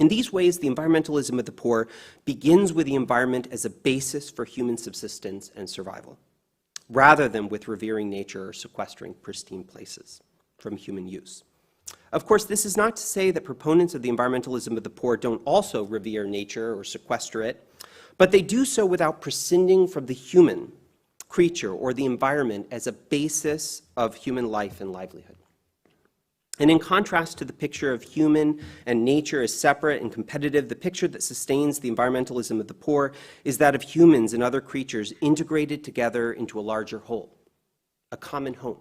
In these ways, the environmentalism of the poor begins with the environment as a basis for human subsistence and survival, rather than with revering nature or sequestering pristine places from human use. Of course, this is not to say that proponents of the environmentalism of the poor don't also revere nature or sequester it, but they do so without prescinding from the human creature or the environment as a basis of human life and livelihood. And in contrast to the picture of human and nature as separate and competitive, the picture that sustains the environmentalism of the poor is that of humans and other creatures integrated together into a larger whole, a common home,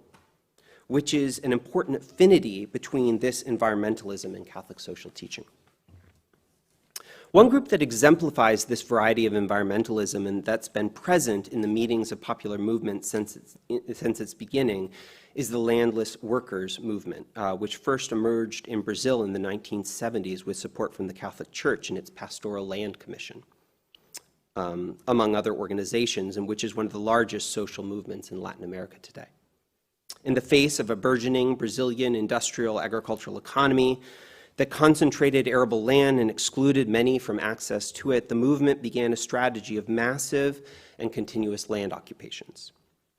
which is an important affinity between this environmentalism and Catholic social teaching. One group that exemplifies this variety of environmentalism and that's been present in the meetings of popular movements since its beginning is the Landless workers movement, which first emerged in Brazil in the 1970s with support from the Catholic Church and its Pastoral Land Commission, among other organizations, and which is one of the largest social movements in Latin America today. In the face of a burgeoning Brazilian industrial agricultural economy that concentrated arable land and excluded many from access to it, the movement began a strategy of massive and continuous land occupations,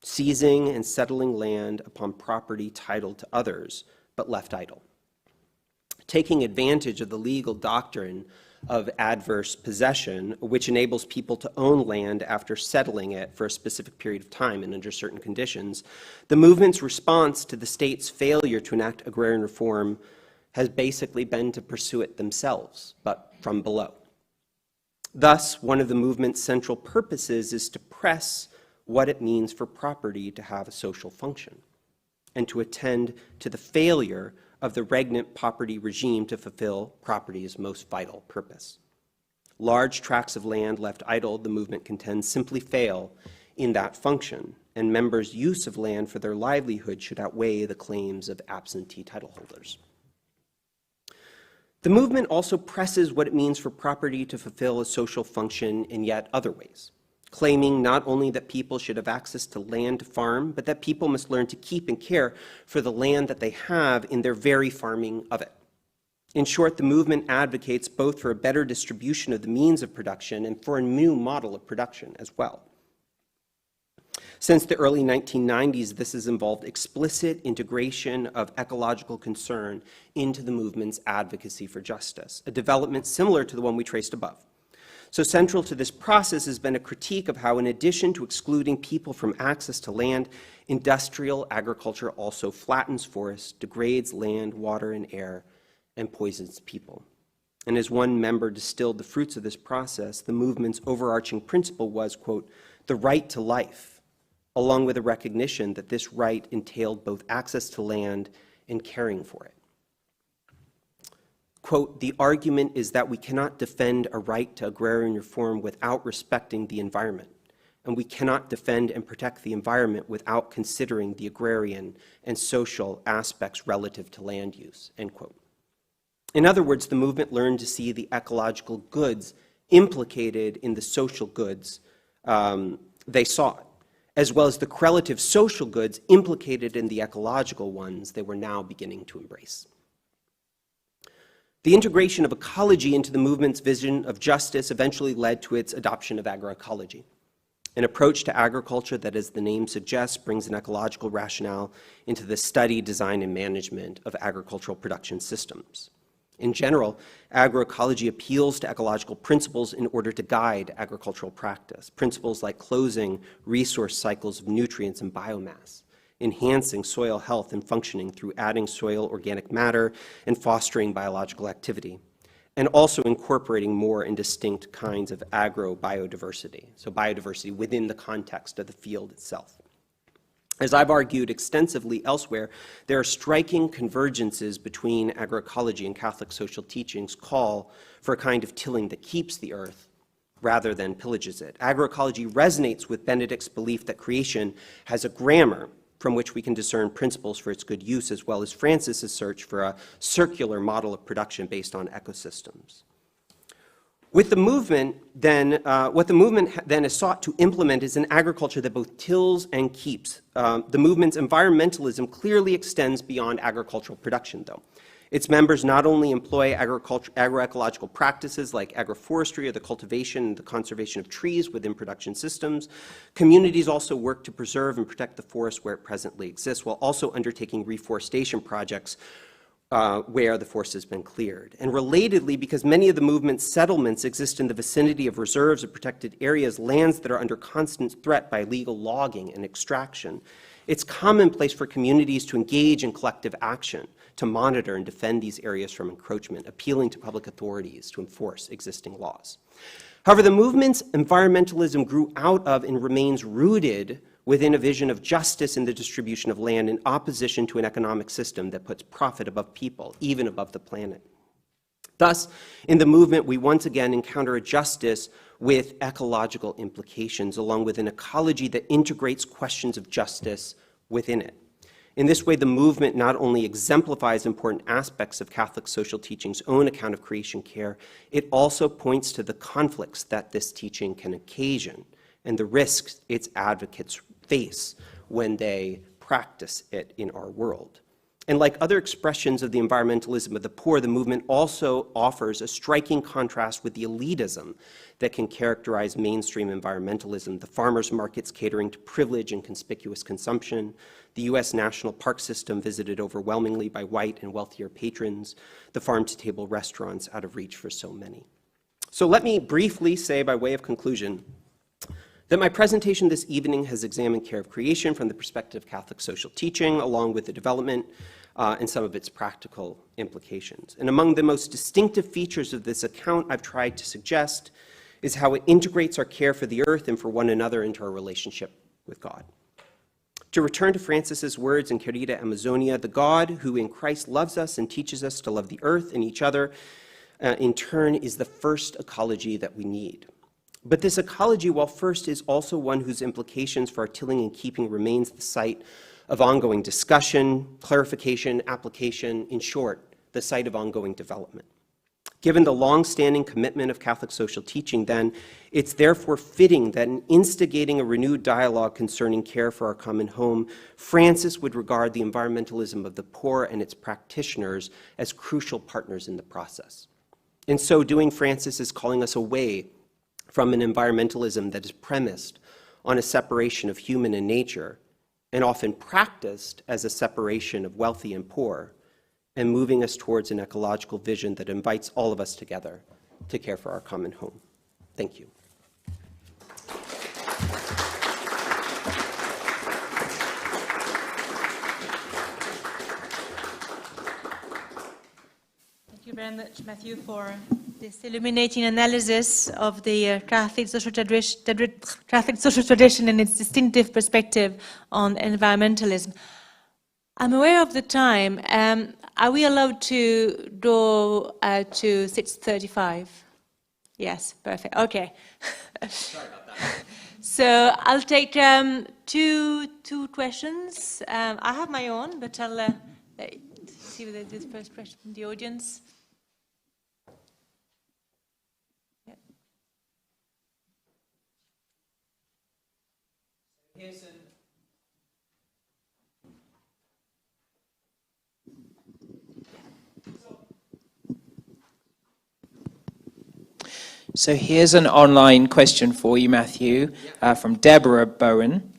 seizing and settling land upon property titled to others, but left idle. Taking advantage of the legal doctrine of adverse possession, which enables people to own land after settling it for a specific period of time and under certain conditions, the movement's response to the state's failure to enact agrarian reform has basically been to pursue it themselves, but from below. Thus, one of the movement's central purposes is to press what it means for property to have a social function, and to attend to the failure of the regnant property regime to fulfill property's most vital purpose. Large tracts of land left idle, the movement contends, simply fail in that function, and members' use of land for their livelihood should outweigh the claims of absentee title holders. The movement also presses what it means for property to fulfill a social function in yet other ways, claiming not only that people should have access to land to farm, but that people must learn to keep and care for the land that they have in their very farming of it. In short, the movement advocates both for a better distribution of the means of production and for a new model of production as well. Since the early 1990s, this has involved explicit integration of ecological concern into the movement's advocacy for justice, a development similar to the one we traced above. So central to this process has been a critique of how, in addition to excluding people from access to land, industrial agriculture also flattens forests, degrades land, water, and air, and poisons people. And as one member distilled the fruits of this process, the movement's overarching principle was, quote, the right to life, along with a recognition that this right entailed both access to land and caring for it. Quote, the argument is that we cannot defend a right to agrarian reform without respecting the environment, and we cannot defend and protect the environment without considering the agrarian and social aspects relative to land use, end quote. In other words, the movement learned to see the ecological goods implicated in the social goods they sought, as well as the correlative social goods implicated in the ecological ones they were now beginning to embrace. The integration of ecology into the movement's vision of justice eventually led to its adoption of agroecology, an approach to agriculture that, as the name suggests, brings an ecological rationale into the study, design, and management of agricultural production systems. In general, agroecology appeals to ecological principles in order to guide agricultural practice, principles like closing resource cycles of nutrients and biomass, enhancing soil health and functioning through adding soil organic matter and fostering biological activity, and also incorporating more and distinct kinds of agrobiodiversity, so biodiversity within the context of the field itself. As I've argued extensively elsewhere, there are striking convergences between agroecology and Catholic social teachings' call for a kind of tilling that keeps the earth rather than pillages it. Agroecology resonates with Benedict's belief that creation has a grammar from which we can discern principles for its good use, as well as Francis's search for a circular model of production based on ecosystems. With the movement, then, what the movement then has sought to implement is an agriculture that both tills and keeps. The movement's environmentalism clearly extends beyond agricultural production, though. Its members not only employ agroecological practices like agroforestry or the cultivation and the conservation of trees within production systems, communities also work to preserve and protect the forest where it presently exists, while also undertaking reforestation projects where the forest has been cleared. And relatedly, because many of the movement's settlements exist in the vicinity of reserves of protected areas, lands that are under constant threat by illegal logging and extraction, it's commonplace for communities to engage in collective action to monitor and defend these areas from encroachment, appealing to public authorities to enforce existing laws. However, the movement's environmentalism grew out of and remains rooted within a vision of justice in the distribution of land in opposition to an economic system that puts profit above people, even above the planet. Thus, in the movement, we once again encounter a justice with ecological implications, along with an ecology that integrates questions of justice within it. In this way, the movement not only exemplifies important aspects of Catholic social teaching's own account of creation care, it also points to the conflicts that this teaching can occasion and the risks its advocates face when they practice it in our world. And like other expressions of the environmentalism of the poor, the movement also offers a striking contrast with the elitism that can characterize mainstream environmentalism, the farmers' markets catering to privilege and conspicuous consumption, the U.S. national park system visited overwhelmingly by white and wealthier patrons, the farm-to-table restaurants out of reach for so many. So let me briefly say, by way of conclusion, that my presentation this evening has examined care of creation from the perspective of Catholic social teaching, along with the development and some of its practical implications. And among the most distinctive features of this account I've tried to suggest is how it integrates our care for the earth and for one another into our relationship with God. To return to Francis's words in Querida Amazonia, the God who in Christ loves us and teaches us to love the earth and each other, in turn, is the first ecology that we need. But this ecology, while first, is also one whose implications for our tilling and keeping remains the site of ongoing discussion, clarification, application, in short, the site of ongoing development. Given the long-standing commitment of Catholic social teaching, then, it's therefore fitting that in instigating a renewed dialogue concerning care for our common home, Francis would regard the environmentalism of the poor and its practitioners as crucial partners in the process. In so doing, Francis is calling us away from an environmentalism that is premised on a separation of human and nature, and often practiced as a separation of wealthy and poor, and moving us towards an ecological vision that invites all of us together to care for our common home. Thank you. Thank you very much, Matthew, for this illuminating analysis of the Catholic social tradition and its distinctive perspective on environmentalism. I'm aware of the time. Are we allowed to go to 6:35? Yes, perfect. Okay. Sorry about that. So I'll take two questions. I have my own, but I'll see whether there's first question from the audience. Yeah. So here's an online question for you, Matthew, from Deborah Bowen.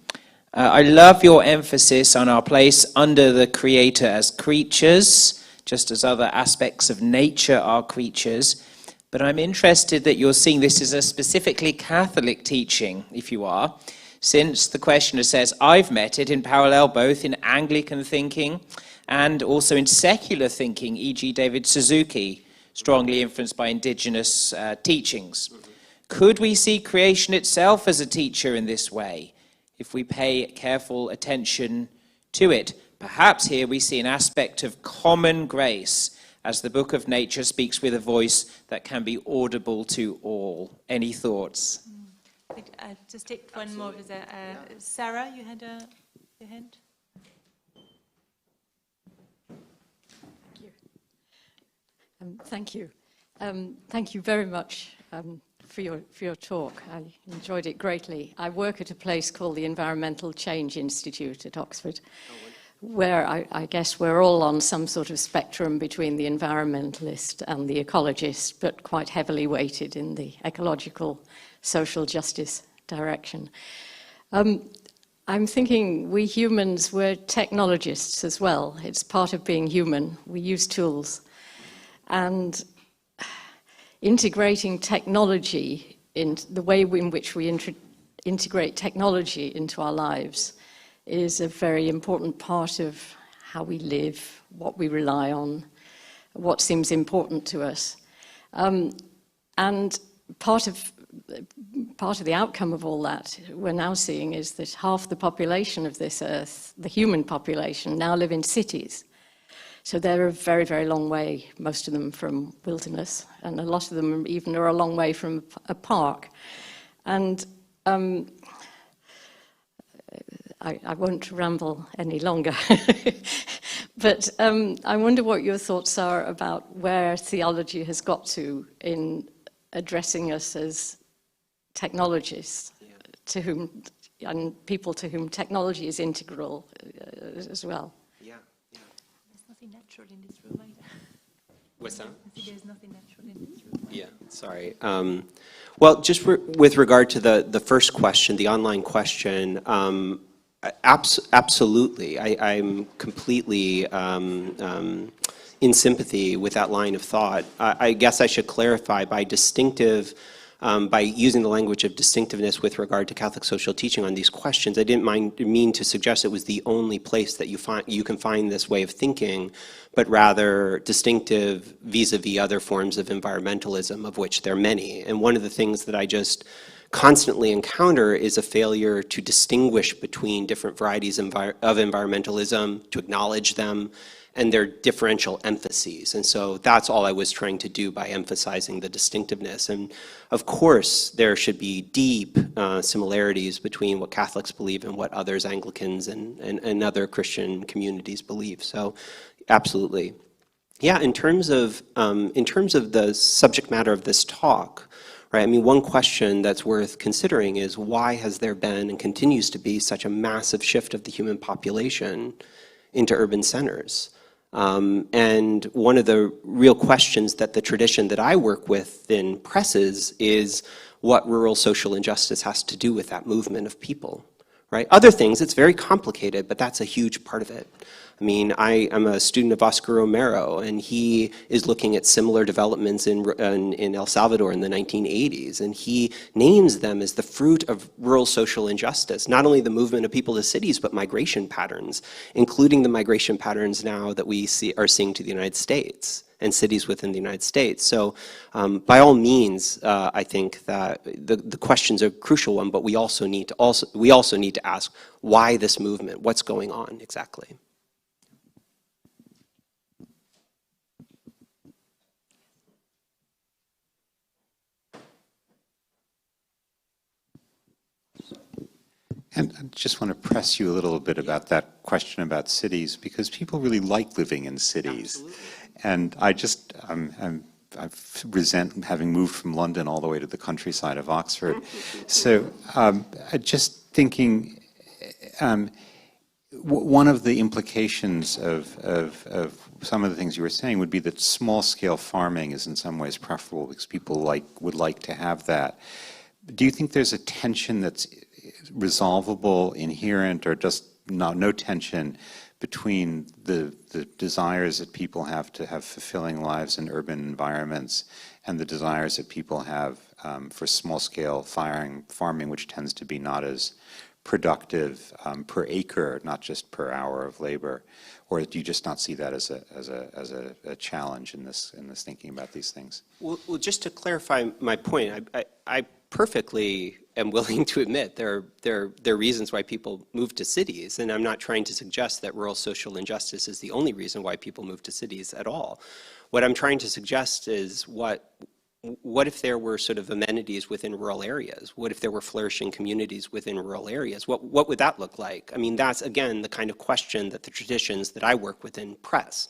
I love your emphasis on our place under the Creator as creatures, just as other aspects of nature are creatures. But I'm interested that you're seeing this as a specifically Catholic teaching, if you are, since the questioner says, I've met it in parallel both in Anglican thinking and also in secular thinking, e.g. David Suzuki, strongly influenced by indigenous teachings. Could we see creation itself as a teacher in this way, if we pay careful attention to it? Perhaps here we see an aspect of common grace, as the book of nature speaks with a voice that can be audible to all. Any thoughts? I'll just take one more. Sarah, you had your hand? Thank you. Thank you very much for your talk. I enjoyed it greatly. I work at a place called the Environmental Change Institute at Oxford, where I guess we're all on some sort of spectrum between the environmentalist and the ecologist, but quite heavily weighted in the ecological social justice direction. I'm thinking we humans, we're technologists as well. It's part of being human. We use tools. And integrating technology in the way in which we integrate technology into our lives is a very important part of how we live, what we rely on, what seems important to us. And part of the outcome of all that we're now seeing is that half the population of this earth, the human population, now live in cities. So they're a very, very long way, most of them from wilderness, and a lot of them even are a long way from a park. And I won't ramble any longer, but I wonder what your thoughts are about where theology has got to in addressing us as technologists, to whom, and people to whom technology is integral as well. Natural in this room either. What's that? There's nothing natural in this room. Yeah, sorry. Well, just with regard to the first question, the online question, absolutely. I'm completely in sympathy with that line of thought. I guess I should clarify by distinctive, by using the language of distinctiveness with regard to Catholic social teaching on these questions. I didn't mean to suggest it was the only place that you can find this way of thinking, but rather distinctive vis-a-vis other forms of environmentalism, of which there are many. And one of the things that I just constantly encounter is a failure to distinguish between different varieties of environmentalism, to acknowledge them, and their differential emphases. And so that's all I was trying to do by emphasizing the distinctiveness. And of course, there should be deep similarities between what Catholics believe and what others, Anglicans and other Christian communities believe. So absolutely. Yeah, in terms of the subject matter of this talk, right, I mean, one question that's worth considering is why has there been and continues to be such a massive shift of the human population into urban centers? And one of the real questions that the tradition that I work with in presses is what rural social injustice has to do with that movement of people, right? Other things, it's very complicated, but that's a huge part of it. I mean, I'm a student of Oscar Romero, and he is looking at similar developments in El Salvador in the 1980s, and he names them as the fruit of rural social injustice, not only the movement of people to cities, but migration patterns, including the migration patterns now that we are seeing to the United States and cities within the United States. So by all means, I think that the question's a crucial one, but we also need to ask why this movement, what's going on exactly. And I just want to press you a little bit about that question about cities, because people really like living in cities. Absolutely. And I just, I resent having moved from London all the way to the countryside of Oxford. So just thinking, one of the implications of some of the things you were saying would be that small-scale farming is in some ways preferable because people would like to have that. Do you think there's a tension that's resolvable, inherent, or just no tension between the desires that people have to have fulfilling lives in urban environments and the desires that people have for small-scale farming, which tends to be not as productive per acre, not just per hour of labor? Or do you just not see that as a challenge in this thinking about these things? Well, just to clarify my point, I perfectly am willing to admit there are reasons why people move to cities, and I'm not trying to suggest that rural social injustice is the only reason why people move to cities at all. What I'm trying to suggest is what if there were sort of amenities within rural areas? What if there were flourishing communities within rural areas? What would that look like? I mean, that's, again, the kind of question that the traditions that I work within press.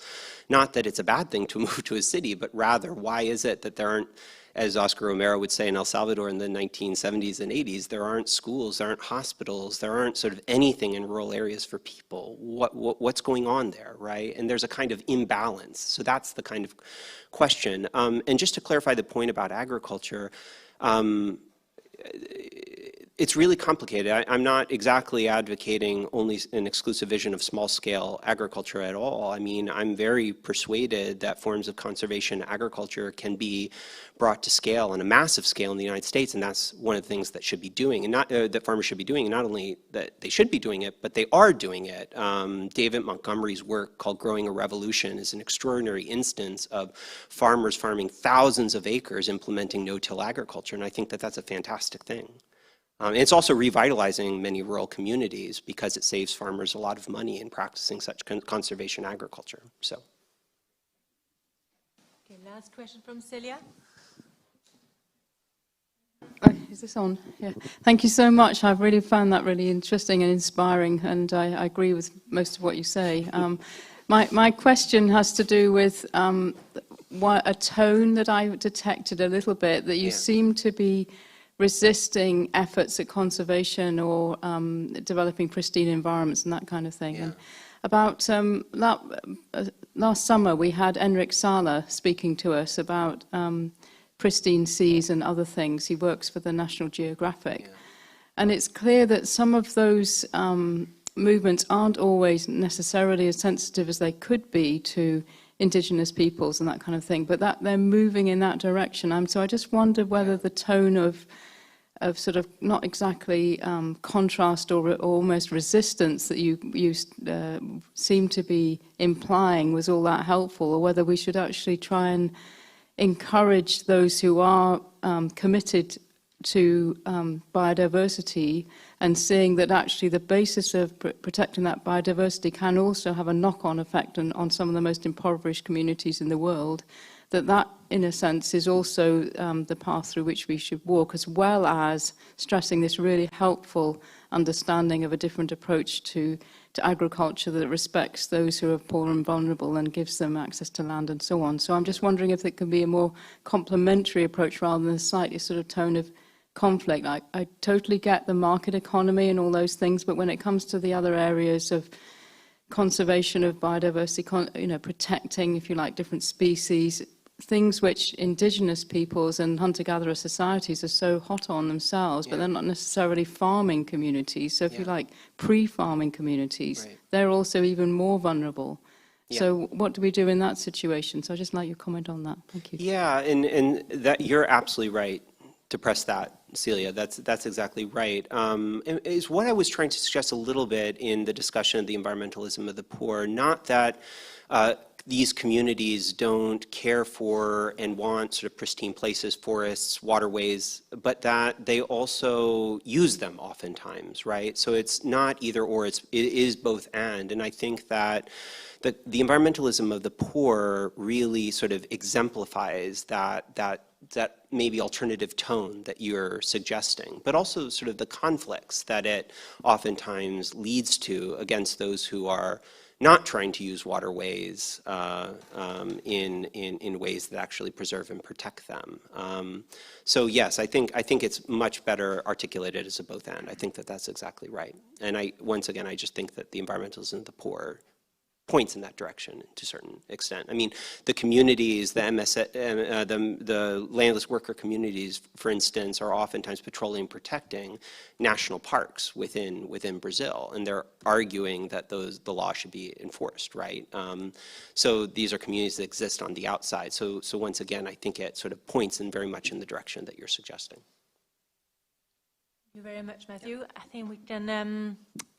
Not that it's a bad thing to move to a city, but rather, why is it that there aren't, as Oscar Romero would say in El Salvador in the 1970s and 80s, there aren't schools, there aren't hospitals, there aren't sort of anything in rural areas for people. What's going on there, right? And there's a kind of imbalance. So that's the kind of question. And just to clarify the point about agriculture, it's really complicated. I'm not exactly advocating only an exclusive vision of small-scale agriculture at all. I mean, I'm very persuaded that forms of conservation agriculture can be brought to scale, on a massive scale in the United States, and that's one of the things that should be doing, and not that farmers should be doing, and not only that they should be doing it, but they are doing it. David Montgomery's work called Growing a Revolution is an extraordinary instance of farmers farming thousands of acres implementing no-till agriculture, and I think that that's a fantastic thing. It's also revitalizing many rural communities because it saves farmers a lot of money in practicing such conservation agriculture. So. Okay, last question from Celia. Is this on? Yeah. Thank you so much. I've really found that really interesting and inspiring, and I agree with most of what you say. My question has to do with a tone that I detected a little bit, that you seem to be resisting efforts at conservation or developing pristine environments and that kind of thing. Yeah. And about last summer, we had Enric Sala speaking to us about pristine seas and other things. He works for the National Geographic. Yeah. And it's clear that some of those movements aren't always necessarily as sensitive as they could be to indigenous peoples and that kind of thing, but that they're moving in that direction. So I just wondered whether the tone of sort of not exactly contrast or almost resistance that you seem to be implying was all that helpful, or whether we should actually try and encourage those who are committed to biodiversity, and seeing that actually the basis of protecting that biodiversity can also have a knock-on effect on some of the most impoverished communities in the world, that in a sense is also the path through which we should walk, as well as stressing this really helpful understanding of a different approach to agriculture that respects those who are poor and vulnerable and gives them access to land and so on. So I'm just wondering if there can be a more complementary approach rather than a slightly sort of tone of conflict. I totally get the market economy and all those things, but when it comes to the other areas of conservation of biodiversity, protecting, if you like, different species, things which indigenous peoples and hunter-gatherer societies are so hot on themselves, but they're not necessarily farming communities. So if you like, pre-farming communities, they're also even more vulnerable. So what do we do in that situation? So I'd just like your comment on that. Thank you. Yeah, and that you're absolutely right to press that, Celia. That's exactly right. Is what I was trying to suggest a little bit in the discussion of the environmentalism of the poor. Not that these communities don't care for and want sort of pristine places, forests, waterways, but that they also use them oftentimes, right? So it's not either or, it is both and. And I think that the environmentalism of the poor really sort of exemplifies that maybe alternative tone that you're suggesting, but also sort of the conflicts that it oftentimes leads to against those who are not trying to use waterways in ways that actually preserve and protect them. So yes, I think it's much better articulated as a both and. I think that's exactly right. And once again, I just think that the environmentalism of the poor points in that direction to a certain extent. I mean, the communities, the landless worker communities, for instance, are oftentimes patrolling and protecting national parks within Brazil, and they're arguing that the law should be enforced, right? So these are communities that exist on the outside. So once again, I think it sort of points in very much in the direction that you're suggesting. Thank you very much, Matthew. I think we can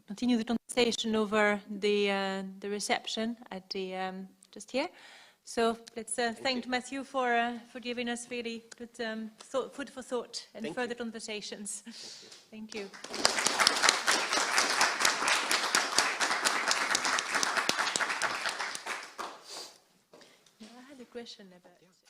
continue the conversation over the reception at the just here. So let's thank Matthew for giving us really good food for thought and further conversations. Thank you. I had a question about